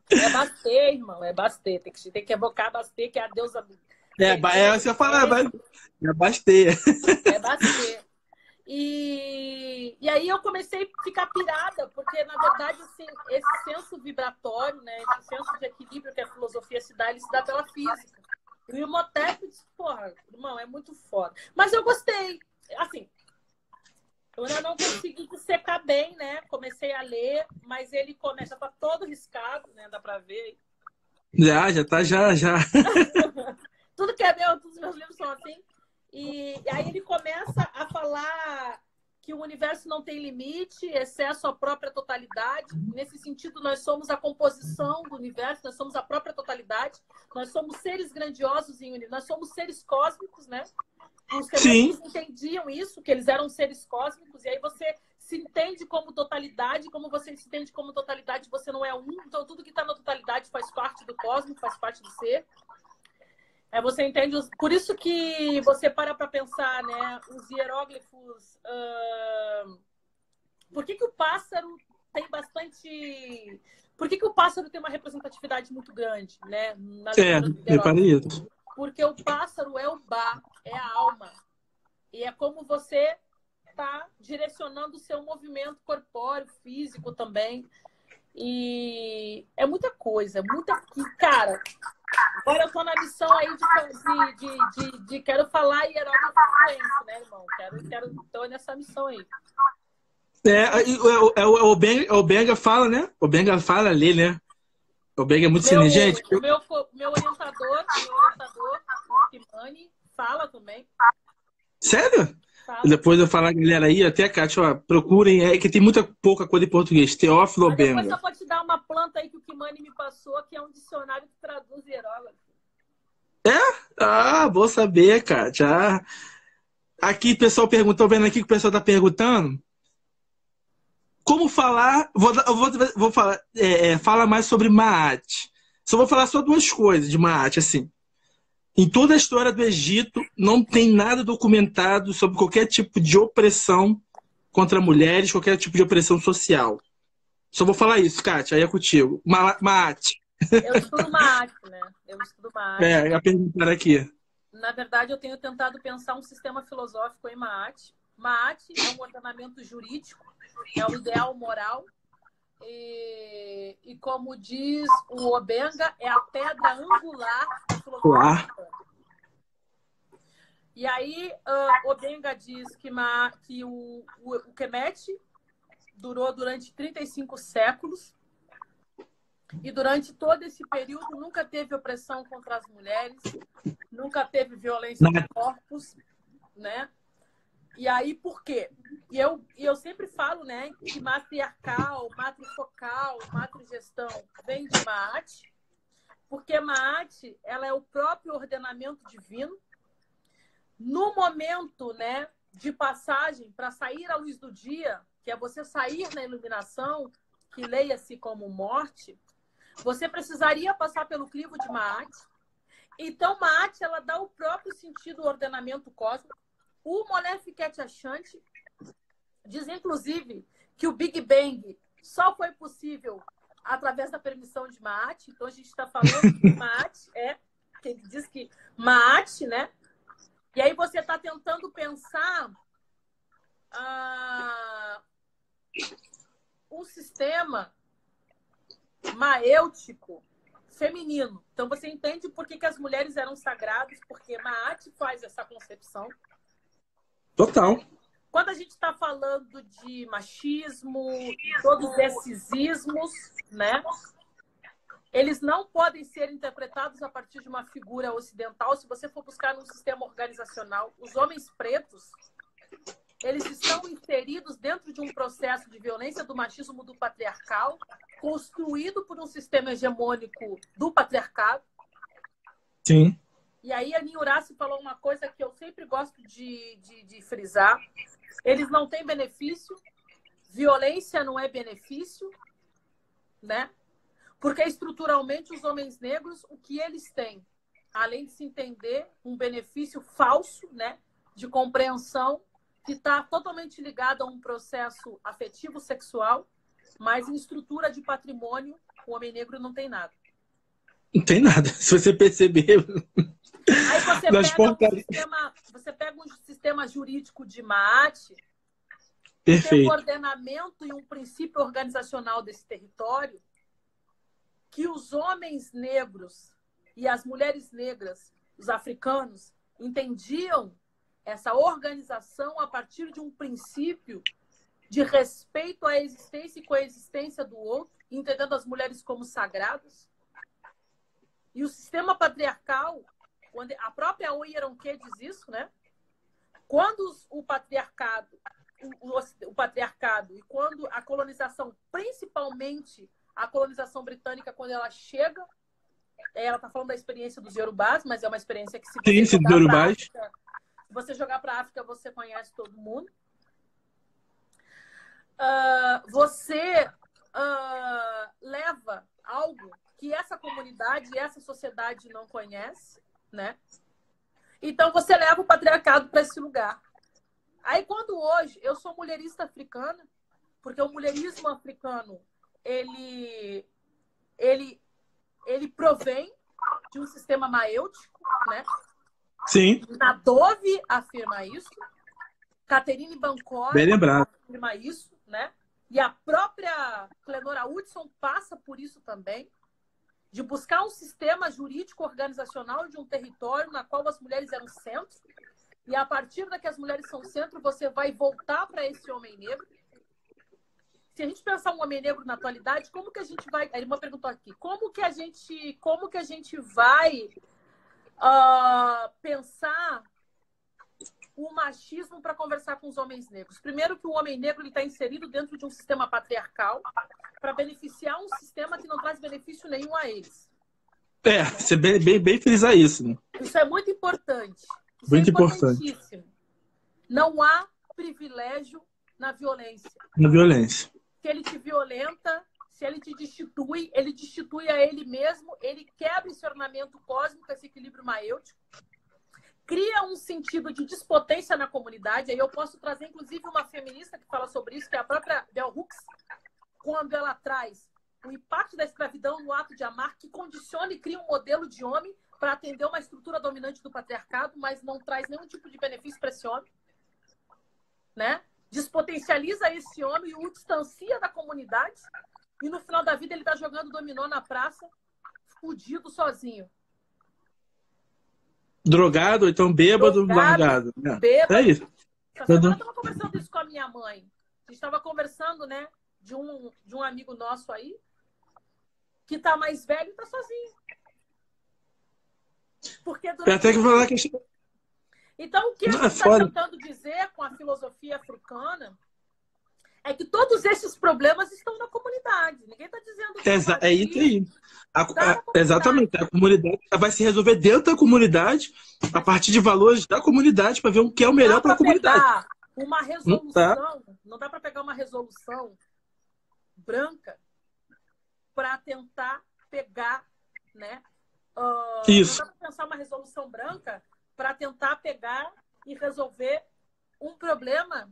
É Bastê, irmão. É Bastê. Tem que evocar Bastê, que é a deusa. Você fala, é Bastê. É Bastê. E aí eu comecei a ficar pirada, porque, na verdade, assim, esse senso vibratório, né? Esse senso de equilíbrio que a filosofia se dá, ele se dá pela física. E o Imhotep, porra, irmão, é muito foda. Mas eu gostei. Assim, eu ainda não consegui dissecar bem, né? Comecei a ler, mas ele começa, tá todo riscado, né? Dá pra ver. Já tá. Tudo que é meu, todos os meus livros são assim. E aí ele começa a falar que o universo não tem limite, excesso à própria totalidade. Nesse sentido, nós somos a composição do universo, nós somos a própria totalidade, nós somos seres grandiosos em universo, nós somos seres cósmicos, né? Os quemetistas entendiam isso, que eles eram seres cósmicos, e aí você se entende como totalidade, como você se entende como totalidade, você não é um, então tudo que está na totalidade faz parte do cosmos, faz parte do ser. Você entende? Por isso que você para pensar, né? Os hieróglifos. Por que o pássaro tem bastante. Por que o pássaro tem uma representatividade muito grande, né? Reparei isso. Porque o pássaro é o Ba, é a alma. E é como você está direcionando o seu movimento corpóreo, físico também. E é muita coisa, Cara, agora eu tô na missão aí de quero falar hieróglifo fluente, né, irmão? Tô nessa missão aí. O Benga fala, né? O Benga fala ali, né? O Benga é muito sinergético. Meu orientador, o Kimani, fala também. Sério? Depois eu falar, galera aí, até a Kátia, ó, procurem, que tem pouca coisa em português. Teófilo Benga. Depois eu vou te dar uma planta aí que o Kimani me passou, que é um dicionário que traduz hieróglifo. Vou saber, Kátia. Aqui o pessoal perguntou, vendo aqui que o pessoal tá perguntando. Como falar. Vou falar. Fala mais sobre Maat. Só vou falar só duas coisas de Maat, assim. Em toda a história do Egito, não tem nada documentado sobre qualquer tipo de opressão contra mulheres, qualquer tipo de opressão social. Só vou falar isso, Kátia, aí é contigo. Maat. Eu estudo Maat, né? A perguntar aqui. Na verdade, eu tenho tentado pensar um sistema filosófico em Maat. Maat é um ordenamento jurídico, é o ideal moral. E como diz o Obenga, é a pedra angular da filosofia. E aí, Obenga diz que o Kemet durou durante 35 séculos e durante todo esse período nunca teve opressão contra as mulheres, nunca teve violência de corpos, né? E aí, por quê? E eu sempre falo, né, que matriarcal, matrifocal, matrigestão vem de Maat, porque Maat, ela é o próprio ordenamento divino. No momento, né, de passagem para sair à luz do dia, que é você sair na iluminação, que leia-se como morte, Você precisaria passar pelo crivo de Ma'at. Então, Ma'at, ela dá o próprio sentido ao ordenamento cósmico. O Molefiket Ashanti diz, inclusive, que o Big Bang só foi possível através da permissão de Ma'at. Então, a gente está falando que Ma'at ele diz que Ma'at, né? E aí você está tentando pensar um sistema maêutico feminino. Então, você entende por que as mulheres eram sagradas, porque Ma'at faz essa concepção. Total. Quando a gente está falando de machismo e todos esses ismos, né? Eles não podem ser interpretados a partir de uma figura ocidental. Se você for buscar num sistema organizacional, os homens pretos, eles estão inseridos dentro de um processo de violência do machismo do patriarcal, construído por um sistema hegemônico do patriarcado. Sim. E aí a Niurace falou uma coisa que eu sempre gosto de frisar. Eles não têm benefício, violência não é benefício, né? Porque estruturalmente os homens negros, o que eles têm, além de se entender um benefício falso, né, de compreensão, que está totalmente ligado a um processo afetivo sexual, mas em estrutura de patrimônio, o homem negro não tem nada. Não tem nada. Se você perceber. Aí você pega um sistema jurídico de Ma'at, tem um ordenamento e um princípio organizacional desse território, que os homens negros e as mulheres negras, os africanos, entendiam essa organização a partir de um princípio de respeito à existência e coexistência do outro, entendendo as mulheres como sagradas. E o sistema patriarcal, quando a própria Oyeronke diz isso, né? Quando o patriarcado e quando a colonização, principalmente a colonização britânica, quando ela chega, ela está falando da experiência dos Yorubás, mas é uma experiência que você jogar para a África, você conhece todo mundo. Você leva algo que essa comunidade e essa sociedade não conhece, né? Então você leva o patriarcado para esse lugar. Aí quando hoje eu sou mulherista africana, porque o mulherismo africano ele provém de um sistema maêutico, né? Sim. Nadove afirma isso, Catherine Bancor afirma isso, né? E a própria Clenora Hudson passa por isso também, de buscar um sistema jurídico organizacional de um território na qual as mulheres eram centro, e a partir da que as mulheres são centro, você vai voltar para esse homem negro. Se a gente pensar um homem negro na atualidade, como que a gente vai... A irmã perguntou aqui, como que a gente vai pensar o machismo para conversar com os homens negros? Primeiro que o homem negro está inserido dentro de um sistema patriarcal para beneficiar um sistema que não traz benefício nenhum a eles. Você bem frisar isso, né? Isso é muito importante. Isso muito é importantíssimo. Não há privilégio na violência. Na violência. Se ele te violenta, se ele te destitui, ele destitui a ele mesmo, ele quebra esse ornamento cósmico, esse equilíbrio maêutico, cria um sentido de despotência na comunidade. Aí eu posso trazer, inclusive, uma feminista que fala sobre isso, que é a própria Bell Hooks, quando ela traz o impacto da escravidão no ato de amar, que condiciona e cria um modelo de homem para atender uma estrutura dominante do patriarcado, mas não traz nenhum tipo de benefício para esse homem, né? Despotencializa esse homem e o distancia da comunidade, e no final da vida ele está jogando dominó na praça, fudido sozinho. Drogado, ou então bêbado, largado. Bêbado. É isso. Essa semana eu estava conversando isso com a minha mãe. A gente estava conversando, né, de um amigo nosso aí, que está mais velho e está sozinho. Porque Até que falar que... Então, o que a gente está tentando dizer com a filosofia africana é que todos esses problemas estão na comunidade. Ninguém está dizendo que é isso aí. Exatamente. A comunidade vai se resolver dentro da comunidade, a partir de valores da comunidade, para ver o que é o melhor para a comunidade. Uma resolução, não dá para pegar uma resolução branca para tentar pegar, né? Isso. Não dá para pensar uma resolução branca para tentar pegar e resolver um problema,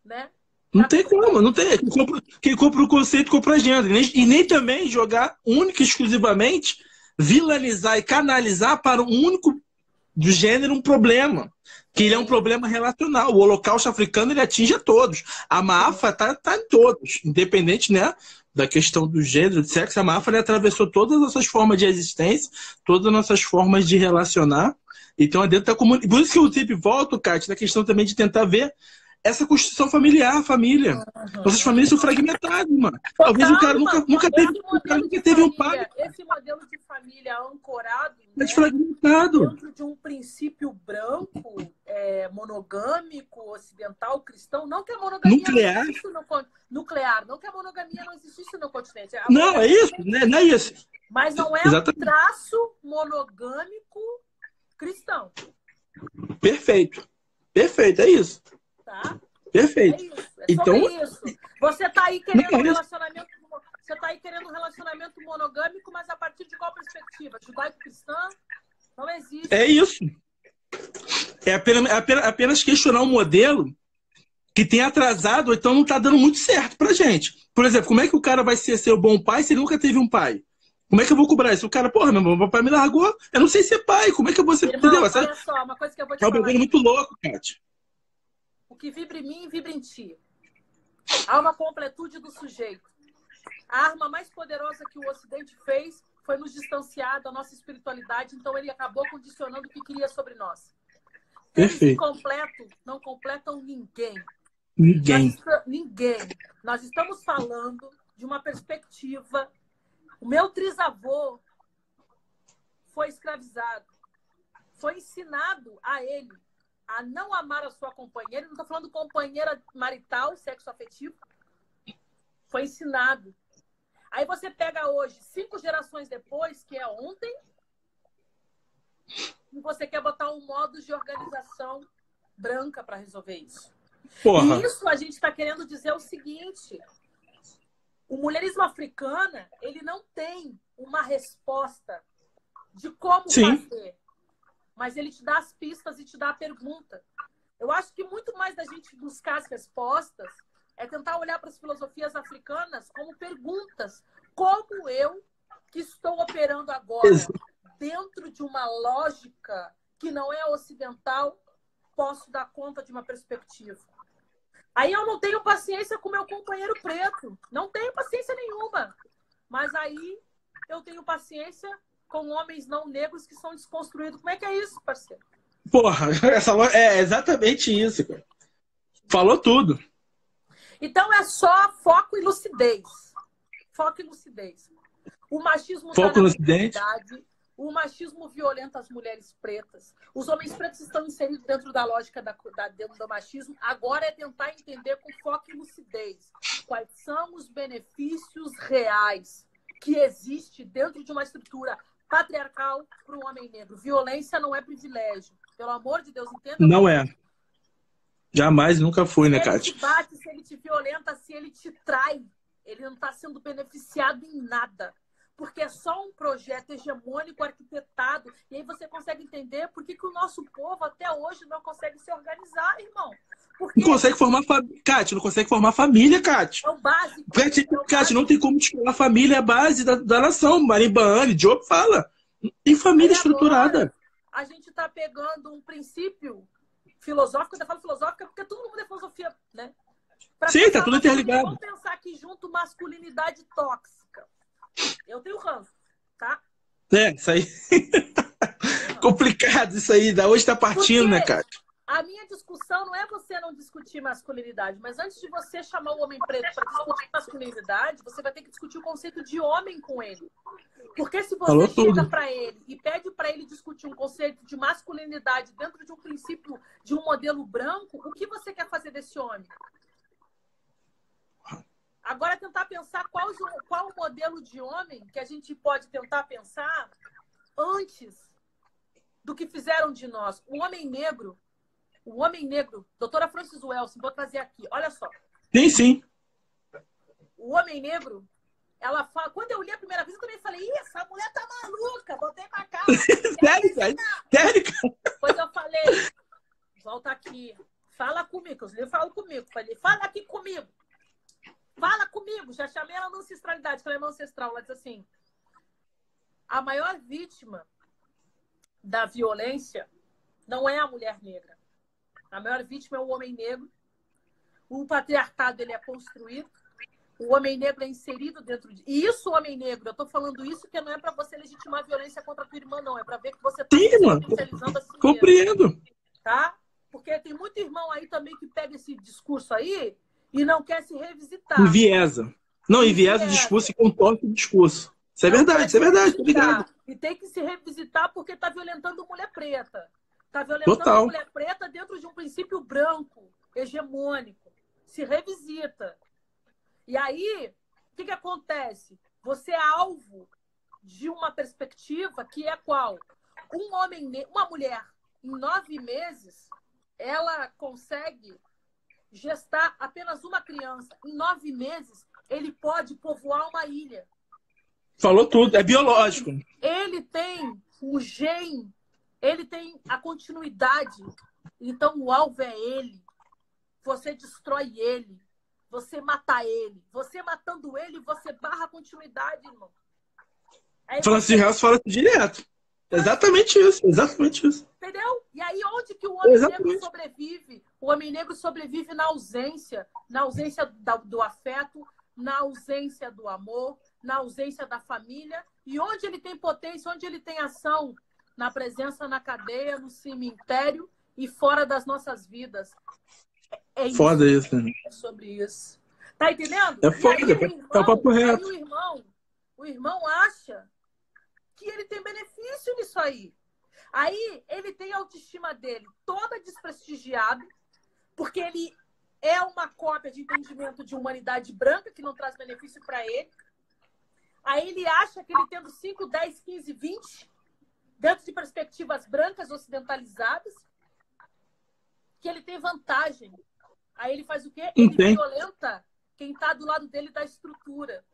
né? Não tem como, não tem. Quem compra o conceito, compra a agenda. E nem também jogar única e exclusivamente, vilanizar e canalizar para um único do gênero um problema. Que ele é um problema relacional. O Holocausto africano ele atinge a todos. A Maafa tá em todos. Independente, né, da questão do gênero, do sexo, a Maafa ele atravessou todas as nossas formas de existência, todas as nossas formas de relacionar. Então, é dentro da comunidade. Por isso que eu sempre volto, Kátia, na questão também de tentar ver essa construção familiar, família. Nossas famílias são fragmentadas, mano. Talvez o cara nunca teve um pai. Esse modelo de família ancorado, né, desfragmentado dentro de um princípio branco, monogâmico, ocidental, cristão, não que a monogamia nuclear. não existe nuclear, não que a monogamia não existisse no continente. Não, é isso, né? Não é isso. Mas não é Exatamente. um traço monogâmico cristão. Perfeito. Perfeito, é isso. Tá? Perfeito. É isso. Então, isso. Você tá aí querendo um relacionamento. Você tá aí querendo um relacionamento monogâmico, mas a partir de qual perspectiva? Judaico-cristã? Não existe. É isso. É apenas questionar um modelo que tem atrasado, ou então não está dando muito certo pra gente. Por exemplo, como é que o cara vai ser o bom pai se ele nunca teve um pai? Como é que eu vou cobrar isso? O cara, porra, meu papai me largou, eu não sei ser pai. Como é que eu vou ser? Irmão, entendeu? olha só, uma coisa que eu vou te falar. É um bagulho muito louco, Kátia. O que vibra em mim, vibra em ti. Há uma completude do sujeito. A arma mais poderosa que o Ocidente fez foi nos distanciar da nossa espiritualidade, então ele acabou condicionando o que queria sobre nós. Eles incompletos não completam ninguém. Ninguém. Nós estamos falando de uma perspectiva. O meu trisavô foi escravizado. Foi ensinado a ele a não amar a sua companheira. Não estou falando companheira marital, sexo afetivo. Foi ensinado. Aí você pega hoje, 5 gerações depois, que é ontem, e você quer botar um modo de organização branca para resolver isso. Porra. E isso a gente está querendo dizer o seguinte: o mulherismo africano, ele não tem uma resposta de como fazer, mas ele te dá as pistas e te dá a pergunta. Eu acho que muito mais da gente buscar as respostas é tentar olhar para as filosofias africanas como perguntas. Como eu, que estou operando agora dentro de uma lógica que não é ocidental, posso dar conta de uma perspectiva? Aí eu não tenho paciência com meu companheiro preto. Não tenho paciência nenhuma. Mas aí eu tenho paciência com homens não negros que são desconstruídos. Como é que é isso, parceiro? Porra, é exatamente isso, cara. Falou tudo. Então é só foco e lucidez. Foco e lucidez. O machismo foco no Ocidente. O machismo violenta as mulheres pretas. Os homens pretos estão inseridos dentro da lógica dentro do machismo. Agora é tentar entender com foco e lucidez quais são os benefícios reais que existe dentro de uma estrutura patriarcal para o homem negro. Violência não é privilégio. Pelo amor de Deus, entenda. Não é. Jamais, nunca foi, né, Kátia? Se ele te bate, se ele te violenta, se ele te trai, ele não está sendo beneficiado em nada. Porque é só um projeto hegemônico arquitetado. E aí você consegue entender por que o nosso povo até hoje não consegue se organizar, irmão. Porque não consegue formar família, Kátia. Não consegue formar família, Kátia. É o básico. Kátia, não tem como descolar a família, é a base da nação. Marimbane, Diogo fala. Tem família estruturada. A gente está pegando um princípio filosófico. Eu falo filosófica porque todo mundo é filosofia, né? Sim, tá tudo interligado. Vamos pensar aqui junto masculinidade tóxica. Eu tenho ranço, tá? Isso aí. Complicado isso aí. Da hoje tá partindo, né, Kátia? A minha discussão não é você não discutir masculinidade, mas antes de você chamar o homem preto para discutir masculinidade, você vai ter que discutir o conceito de homem com ele. Porque se você chega para ele e pede para ele discutir um conceito de masculinidade dentro de um princípio, de um modelo branco, o que você quer fazer desse homem? Agora, tentar pensar qual o modelo de homem que a gente pode tentar pensar antes do que fizeram de nós. O homem negro, doutora Francis Wells, vou trazer aqui, olha só. Sim. O homem negro, ela fala, quando eu li a primeira vez, eu também falei, ih, essa mulher tá maluca, botei pra cá. Sério, cara? Sério, cara? Depois eu falei, volta aqui, fala comigo. Eu falo comigo. Falei, fala aqui comigo. Fala comigo. Já chamei ela na ancestralidade, falei, irmã ancestral. Ela disse assim, a maior vítima da violência não é a mulher negra. A maior vítima é o homem negro. O patriarcado ele é construído. O homem negro é inserido dentro de... E isso, o homem negro, eu tô falando isso que não é para você legitimar a violência contra a tua irmã, não. É para ver que você tá potencializando a si mesmo. Compreendo. Tá? Porque tem muito irmão aí também que pega esse discurso aí e não quer se revisitar. Enviesa. Não, enviesa o discurso e contorce o discurso. Isso é verdade, isso é verdade. Obrigado. E tem que se revisitar porque tá violentando mulher preta. Tá violentando mulher preta dentro de um princípio branco, hegemônico. Se revisita. E aí, o que acontece? Você é alvo de uma perspectiva que é qual? Uma mulher, em 9 meses, ela consegue gestar apenas uma criança. Em 9 meses, ele pode povoar uma ilha. Falou tudo, é biológico. Ele tem o gene, ele tem a continuidade. Então, o alvo é ele. Você destrói ele. Você mata ele. Você matando ele, você barra a continuidade, irmão. Francis Reus fala direto. Exatamente isso, exatamente isso. Entendeu? E aí, onde que o homem negro sobrevive? O homem negro sobrevive na ausência do afeto, na ausência do amor, na ausência da família. E onde ele tem potência, onde ele tem ação? Na presença na cadeia, no cemitério e fora das nossas vidas. É isso. Foda isso, né? É sobre isso. Tá entendendo? É foda, é o papo reto. Aí o irmão acha que ele tem benefício nisso aí. Aí ele tem a autoestima dele toda desprestigiada, porque ele é uma cópia de entendimento de humanidade branca que não traz benefício para ele. Aí ele acha que ele tendo 5, 10, 15, 20, dentro de perspectivas brancas ocidentalizadas, que ele tem vantagem. Aí ele faz o quê? Ele violenta quem está do lado dele da estrutura.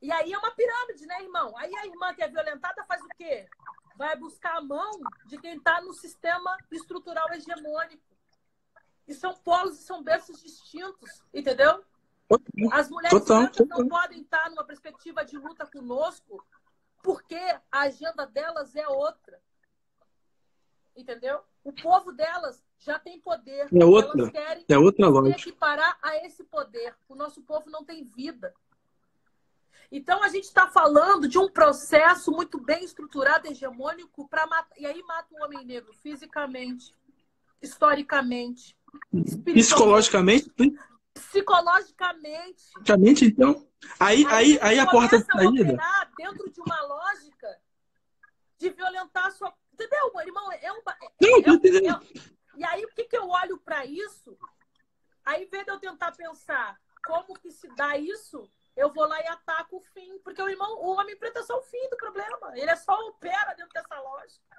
E aí é uma pirâmide, né, irmão? Aí a irmã que é violentada faz o quê? Vai buscar a mão de quem está no sistema estrutural hegemônico. E são polos e são berços distintos, entendeu? As mulheres brancas não podem estar numa perspectiva de luta conosco porque a agenda delas é outra. Entendeu? O povo delas já tem poder. É outra, elas querem lógica. equiparar a esse poder. O nosso povo não tem vida. Então, a gente está falando de um processo muito bem estruturado, hegemônico, para matar. E aí mata o homem negro fisicamente, historicamente, psicologicamente. Psicologicamente. Então. Aí a porta de saída. Dentro de uma lógica de violentar a sua. Entendeu, irmão? E aí, o que eu olho para isso? Aí, em vez de eu tentar pensar como que se dá isso, eu vou lá e ataco o fim. Porque o homem preto é só o fim do problema. Ele só opera dentro dessa lógica.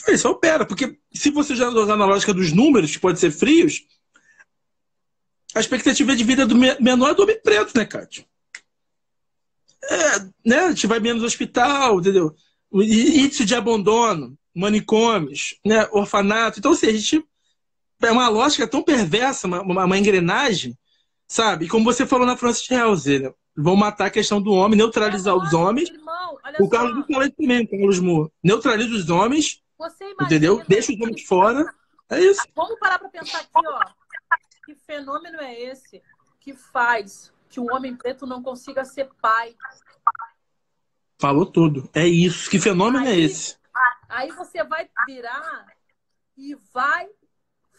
Ele só opera. Porque se você já usar na lógica dos números, que podem ser frios, a expectativa de vida menor é do homem preto, né, Cátia? Né? A gente vai menos no hospital, entendeu? Índice de abandono, manicômios, né? Orfanato. Então, assim, a gente é uma lógica tão perversa, uma engrenagem, sabe? E como você falou na Francis Reus, né? Vão matar a questão do homem, neutralizar os homens. Irmão, o Carlos não falou também, Carlos Moore. Neutraliza os homens, entendeu? Deixa os homens fora. É isso. Vamos parar para pensar aqui, ó. Que fenômeno é esse que faz que o homem preto não consiga ser pai? Falou tudo. É isso. Que fenômeno é esse? Aí você vai virar e vai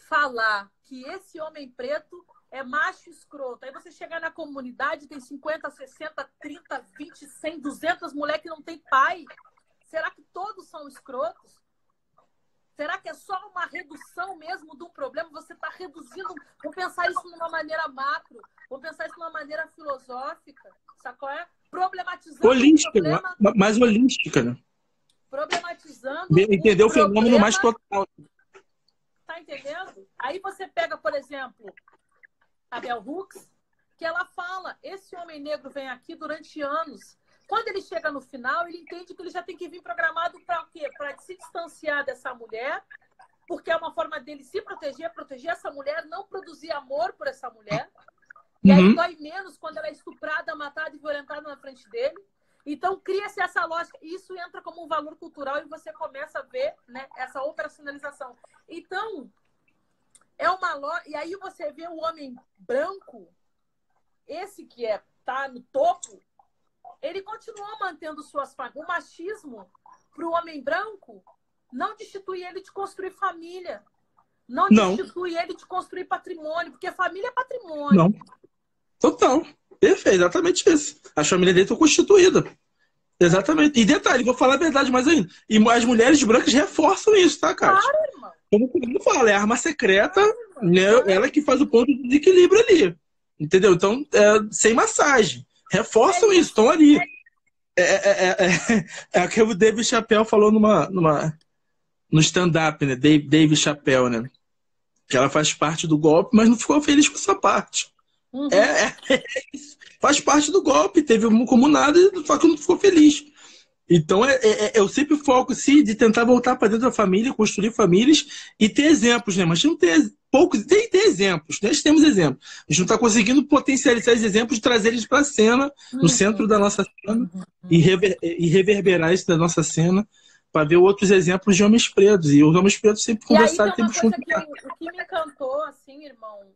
falar que esse homem preto é macho escroto. Aí você chegar na comunidade, tem 50, 60, 30, 20, 100, 200 mulheres que não tem pai. Será que todos são escrotos? Será que é só uma redução mesmo de um problema? Você está reduzindo... Vamos pensar isso de uma maneira macro. Vamos pensar isso de uma maneira filosófica. Sabe qual é? Problematizando holística, mais holística, né? Problematizando entender o fenômeno mais total. Tá entendendo? Aí você pega, por exemplo, a Bell Hooks, porque ela fala, esse homem negro vem aqui durante anos. Quando ele chega no final, ele entende que ele já tem que vir programado para o quê? Para se distanciar dessa mulher, porque é uma forma dele se proteger, proteger essa mulher, não produzir amor por essa mulher. E aí dói menos quando ela é estuprada, matada e violentada na frente dele. Então, cria-se essa lógica. Isso entra como um valor cultural e você começa a ver, né, essa operacionalização. Então, é uma lógica. E aí você vê o homem branco, esse que tá no topo, ele continua mantendo suas famílias. O machismo, para o homem branco, não destitui ele de construir família. Não destitui ele de construir patrimônio, porque família é patrimônio. Não. Total. Perfeito, exatamente isso. As famílias dele estão constituídas. Exatamente. E detalhe, vou falar a verdade mais ainda. E as mulheres brancas reforçam isso, tá, Kátia? Claro, irmão. Como o mundo fala, é a arma secreta, né? Ela que faz o ponto de desequilíbrio ali. Entendeu? Então, sem massagem. Reforçam isso, estão ali. É o que o Dave Chappelle falou no stand-up, né? Dave Chappelle, né? Que ela faz parte do golpe, mas não ficou feliz com essa parte. Uhum. Faz parte do golpe, teve um comunado, só que não ficou feliz. Então, eu sempre foco de tentar voltar para dentro da família, construir famílias e ter exemplos, né? Mas não ter poucos, tem exemplos, nós temos exemplos. A gente não está conseguindo potencializar esses exemplos, trazer eles para a cena, no centro da nossa cena, e reverberar isso da nossa cena, para ver outros exemplos de homens pretos. E os homens pretos sempre conversaram, e aí, sempre juntos. O que me encantou, assim, irmão,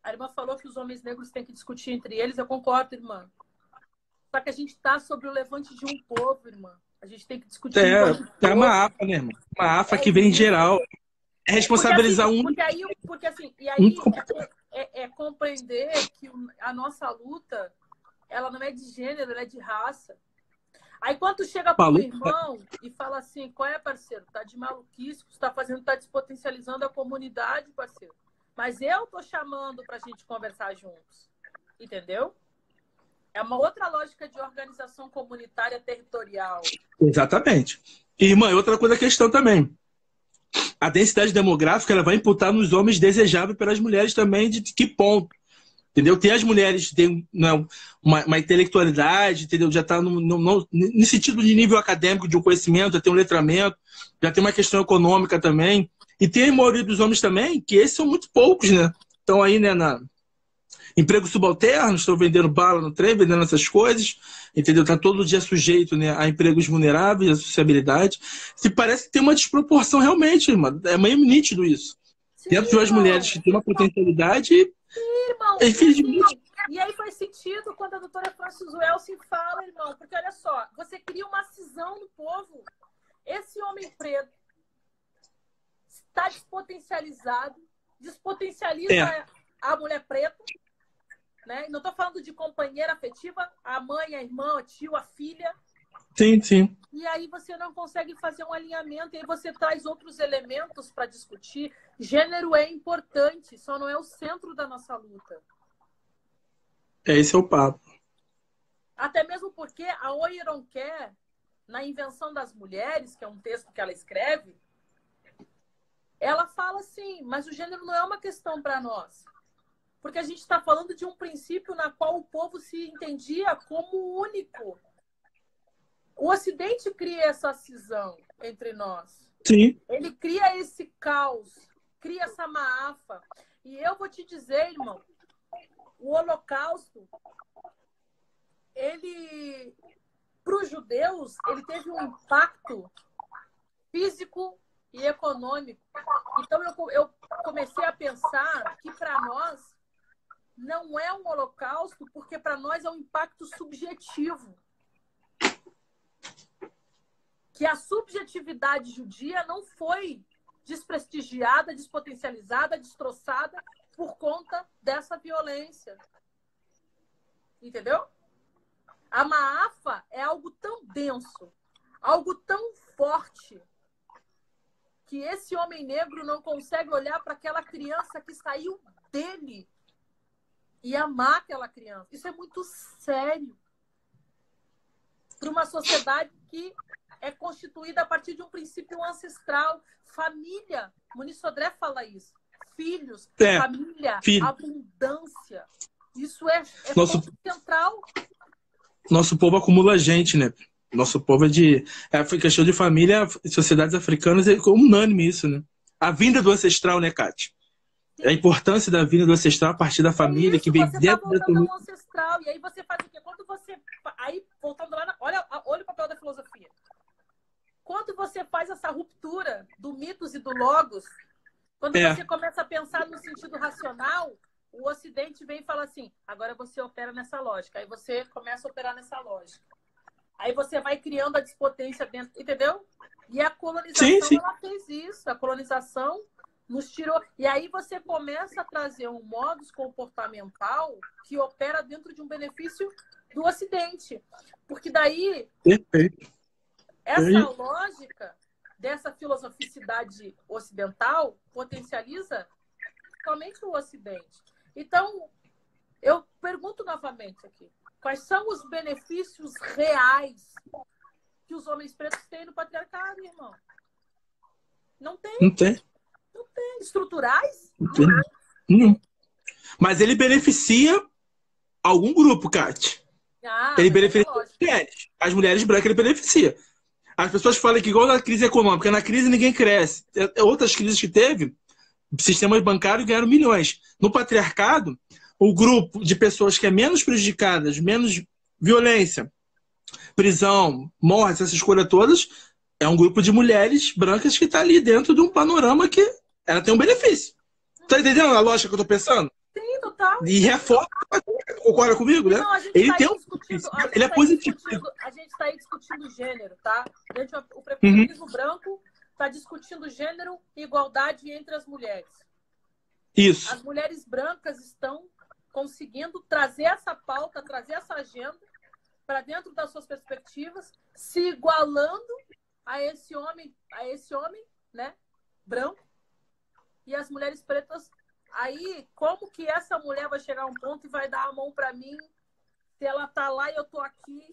a irmã falou que os homens negros têm que discutir entre eles, eu concordo, irmã. Só que a gente está sobre o levante de um povo, irmã. A gente tem que discutir É uma AFA, né, irmã? Uma AFA que vem em geral. É responsabilizar porque assim, e aí é compreender que a nossa luta, ela não é de gênero, ela é de raça. Aí quando tu chega para o irmão e fala assim, qual é, parceiro? Tá de maluquice, que tu tá fazendo, tá despotencializando a comunidade, parceiro. Mas eu tô chamando pra gente conversar juntos. Entendeu? É uma outra lógica de organização comunitária territorial. Exatamente. E, irmã, outra coisa, a questão também. A densidade demográfica ela vai imputar nos homens desejável pelas mulheres também, de que ponto? Entendeu? Tem as mulheres que têm uma intelectualidade, entendeu? Já está no sentido de nível acadêmico, de um conhecimento, já tem um letramento, já tem uma questão econômica também. E tem a maioria dos homens também, que esses são muito poucos, né? Estão aí, né, empregos subalternos, estão vendendo bala no trem, vendendo essas coisas, entendeu? Está todo dia sujeito, né, a empregos vulneráveis, a sociabilidade. Se parece que tem uma desproporção realmente, irmã. É meio nítido isso. Sim, dentro das mulheres que têm uma potencialidade. Sim, irmão. Infelizmente. E aí faz sentido quando a doutora Francis Welsen fala, irmão, porque olha só, você cria uma cisão no povo. Esse homem preto está despotencializado, despotencializa a mulher preta, né? Não estou falando de companheira afetiva, a mãe, a irmã, o tio, a filha. Sim, sim. E aí você não consegue fazer um alinhamento, e aí você traz outros elementos para discutir. Gênero é importante, só não é o centro da nossa luta. Esse é o papo. Até mesmo porque a Oironquer, na Invenção das Mulheres, que é um texto que ela escreve, ela fala assim, mas o gênero não é uma questão para nós. Porque a gente está falando de um princípio na qual o povo se entendia como único. O Ocidente cria essa cisão entre nós. Sim. Ele cria esse caos, cria essa maafa. E eu vou te dizer, irmão, o Holocausto, ele, para os judeus, ele teve um impacto físico e econômico. Então eu comecei a pensar que para nós não é um holocausto, porque para nós é um impacto subjetivo. Que a subjetividade judia não foi desprestigiada, despotencializada, destroçada por conta dessa violência. Entendeu? A maafa é algo tão denso, algo tão forte, que esse homem negro não consegue olhar para aquela criança que saiu dele e amar aquela criança. Isso é muito sério para uma sociedade que é constituída a partir de um princípio ancestral. Família, Muniz Sodré fala isso. filhos, É, família, filho. abundância. Isso é Nosso, ponto central. nosso povo acumula gente, né? Nosso povo é questão de família, sociedades africanas é unânime isso, né? A vinda do ancestral, né, Kátia? A importância da vinda do ancestral a partir da família, que Isso, vem você está dentro da voltando família. ao ancestral. E aí você faz o quê? Quando você. Aí, voltando lá, olha o papel da filosofia. Quando você faz essa ruptura do mitos e do logos, quando você começa a pensar no sentido racional, o Ocidente vem e fala assim: agora você opera nessa lógica. Aí você começa a operar nessa lógica. Aí você vai criando a despotência dentro, entendeu? E a colonização, Sim. ela fez isso. A colonização nos tirou. E aí você começa a trazer um modus comportamental que opera dentro de um benefício do Ocidente. Porque daí, Perfeito. essa lógica dessa filosoficidade ocidental potencializa somente o Ocidente. Então, eu pergunto novamente aqui, quais são os benefícios reais que os homens pretos têm no patriarcado, irmão? Não tem. Não tem. Não tem. Estruturais? Não tem. Não. Mas ele beneficia algum grupo, Kátia. Ele beneficia as mulheres brancas, ele beneficia. As pessoas falam que igual na crise econômica, na crise ninguém cresce. Outras crises que teve, sistemas bancários ganharam milhões. No patriarcado, o grupo de pessoas que é menos prejudicadas, menos violência, prisão, morte, essas coisas todas, é um grupo de mulheres brancas que está ali dentro de um panorama que ela tem um benefício. Tá entendendo a lógica que eu tô pensando? Sim, total. E reforça, concorda comigo, né? Não, Ele tem ele é positivo. A gente está aí discutindo gênero, tá? O preconceito branco está discutindo gênero e igualdade entre as mulheres. Isso. As mulheres brancas estão conseguindo trazer essa pauta, trazer essa agenda para dentro das suas perspectivas, se igualando a esse homem, né, branco, e as mulheres pretas. Aí, como que essa mulher vai chegar a um ponto e vai dar a mão para mim se ela tá lá e eu tô aqui?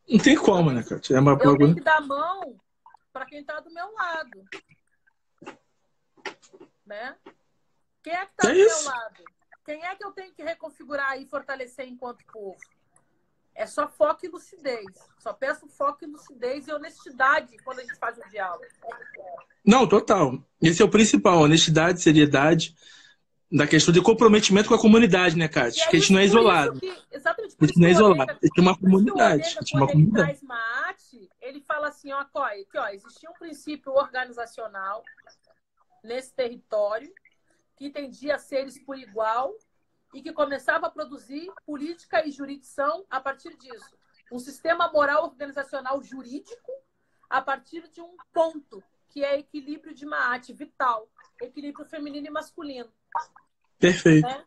Não tem como, né, Kátia? Eu tenho que dar a mão para quem tá do meu lado. Né? Quem é que tá do meu lado? Quem é que eu tenho que reconfigurar e fortalecer enquanto povo? É só foco e lucidez. Só peço foco e lucidez e honestidade quando a gente faz um diálogo. Não, total. Esse é o principal. Honestidade, seriedade, da questão de comprometimento com a comunidade, né, Kátia? Porque a gente não é isolado. Exatamente. A gente não é isolado. A gente tem uma comunidade. Quando ele traz Maat, ele fala assim, existia um princípio organizacional nesse território que entendia seres por igual e que começava a produzir política e jurisdição a partir disso. Um sistema moral organizacional jurídico a partir de um ponto, que é equilíbrio de Maat, vital. Equilíbrio feminino e masculino. Perfeito. Né?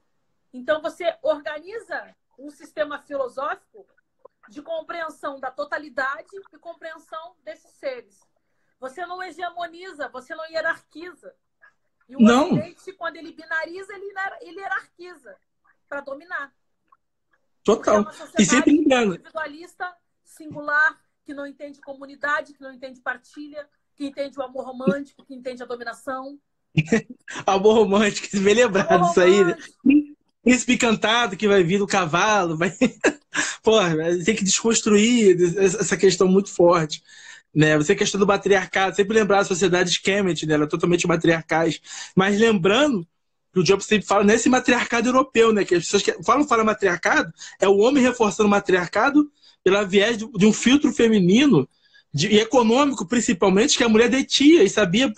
Então, você organiza um sistema filosófico de compreensão da totalidade e compreensão desses seres. Você não hegemoniza, você não hierarquiza. E o Ocidente, quando ele binariza, ele hierarquiza para dominar. Total. É uma sociedade e sempre lembrando. Individualista, singular, que não entende comunidade, que não entende partilha, que entende o amor romântico, que entende a dominação. Amor romântico, bem lembrado disso aí. Né? Príncipe encantado que vai vir do cavalo. Vai... Porra, tem que desconstruir essa questão muito forte. Né? Você questão do matriarcado, sempre lembrar as sociedades Kemet, né? Elas totalmente matriarcais. Mas lembrando que o Diop sempre fala nesse matriarcado europeu, né? Que as pessoas que falam matriarcado, é o homem reforçando o matriarcado pela viés de um filtro feminino e econômico, principalmente, que a mulher detinha e sabia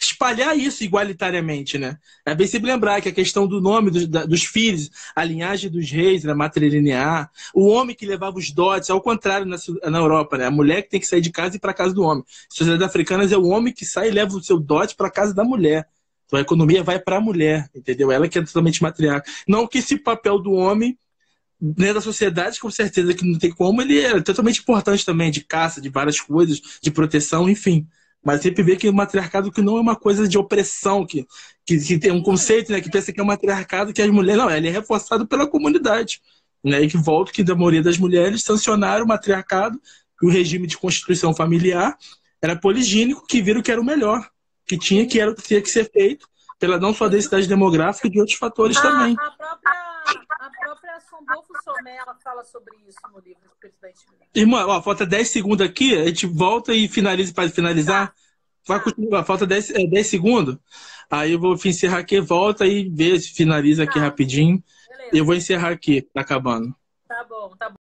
espalhar isso igualitariamente, né? É bem sempre lembrar que a questão do nome dos filhos, a linhagem dos reis, a matrilinear, o homem que levava os dotes, ao contrário na Europa, né? A mulher que tem que sair de casa e ir para casa do homem. As sociedades africanas é o homem que sai e leva o seu dote para casa da mulher. Então a economia vai para a mulher, entendeu? Ela que é totalmente matriarca. Não que esse papel do homem dentro da sociedade, com certeza que não tem como, ele é totalmente importante também, de caça, de várias coisas, de proteção, enfim. Mas sempre vê que o matriarcado que não é uma coisa de opressão, que tem um conceito, né, que pensa que é um matriarcado que as mulheres... Não, ele é reforçado pela comunidade. Né, e que volta que, da maioria das mulheres, sancionaram o matriarcado, que o regime de constituição familiar era poligínico, que viram que era o melhor, que tinha que ser feito pela não só densidade demográfica, de outros fatores também. A própria Sondolfo Somé, ela fala sobre isso no livro Espírito da Intimidade. Irmã, ó, falta 10 segundos aqui, a gente volta e finaliza para finalizar. Vai continuar, falta 10 segundos. Aí eu vou encerrar aqui, volta e vê se finaliza aqui rapidinho. Beleza. Eu vou encerrar aqui, tá acabando. Tá bom, tá bom.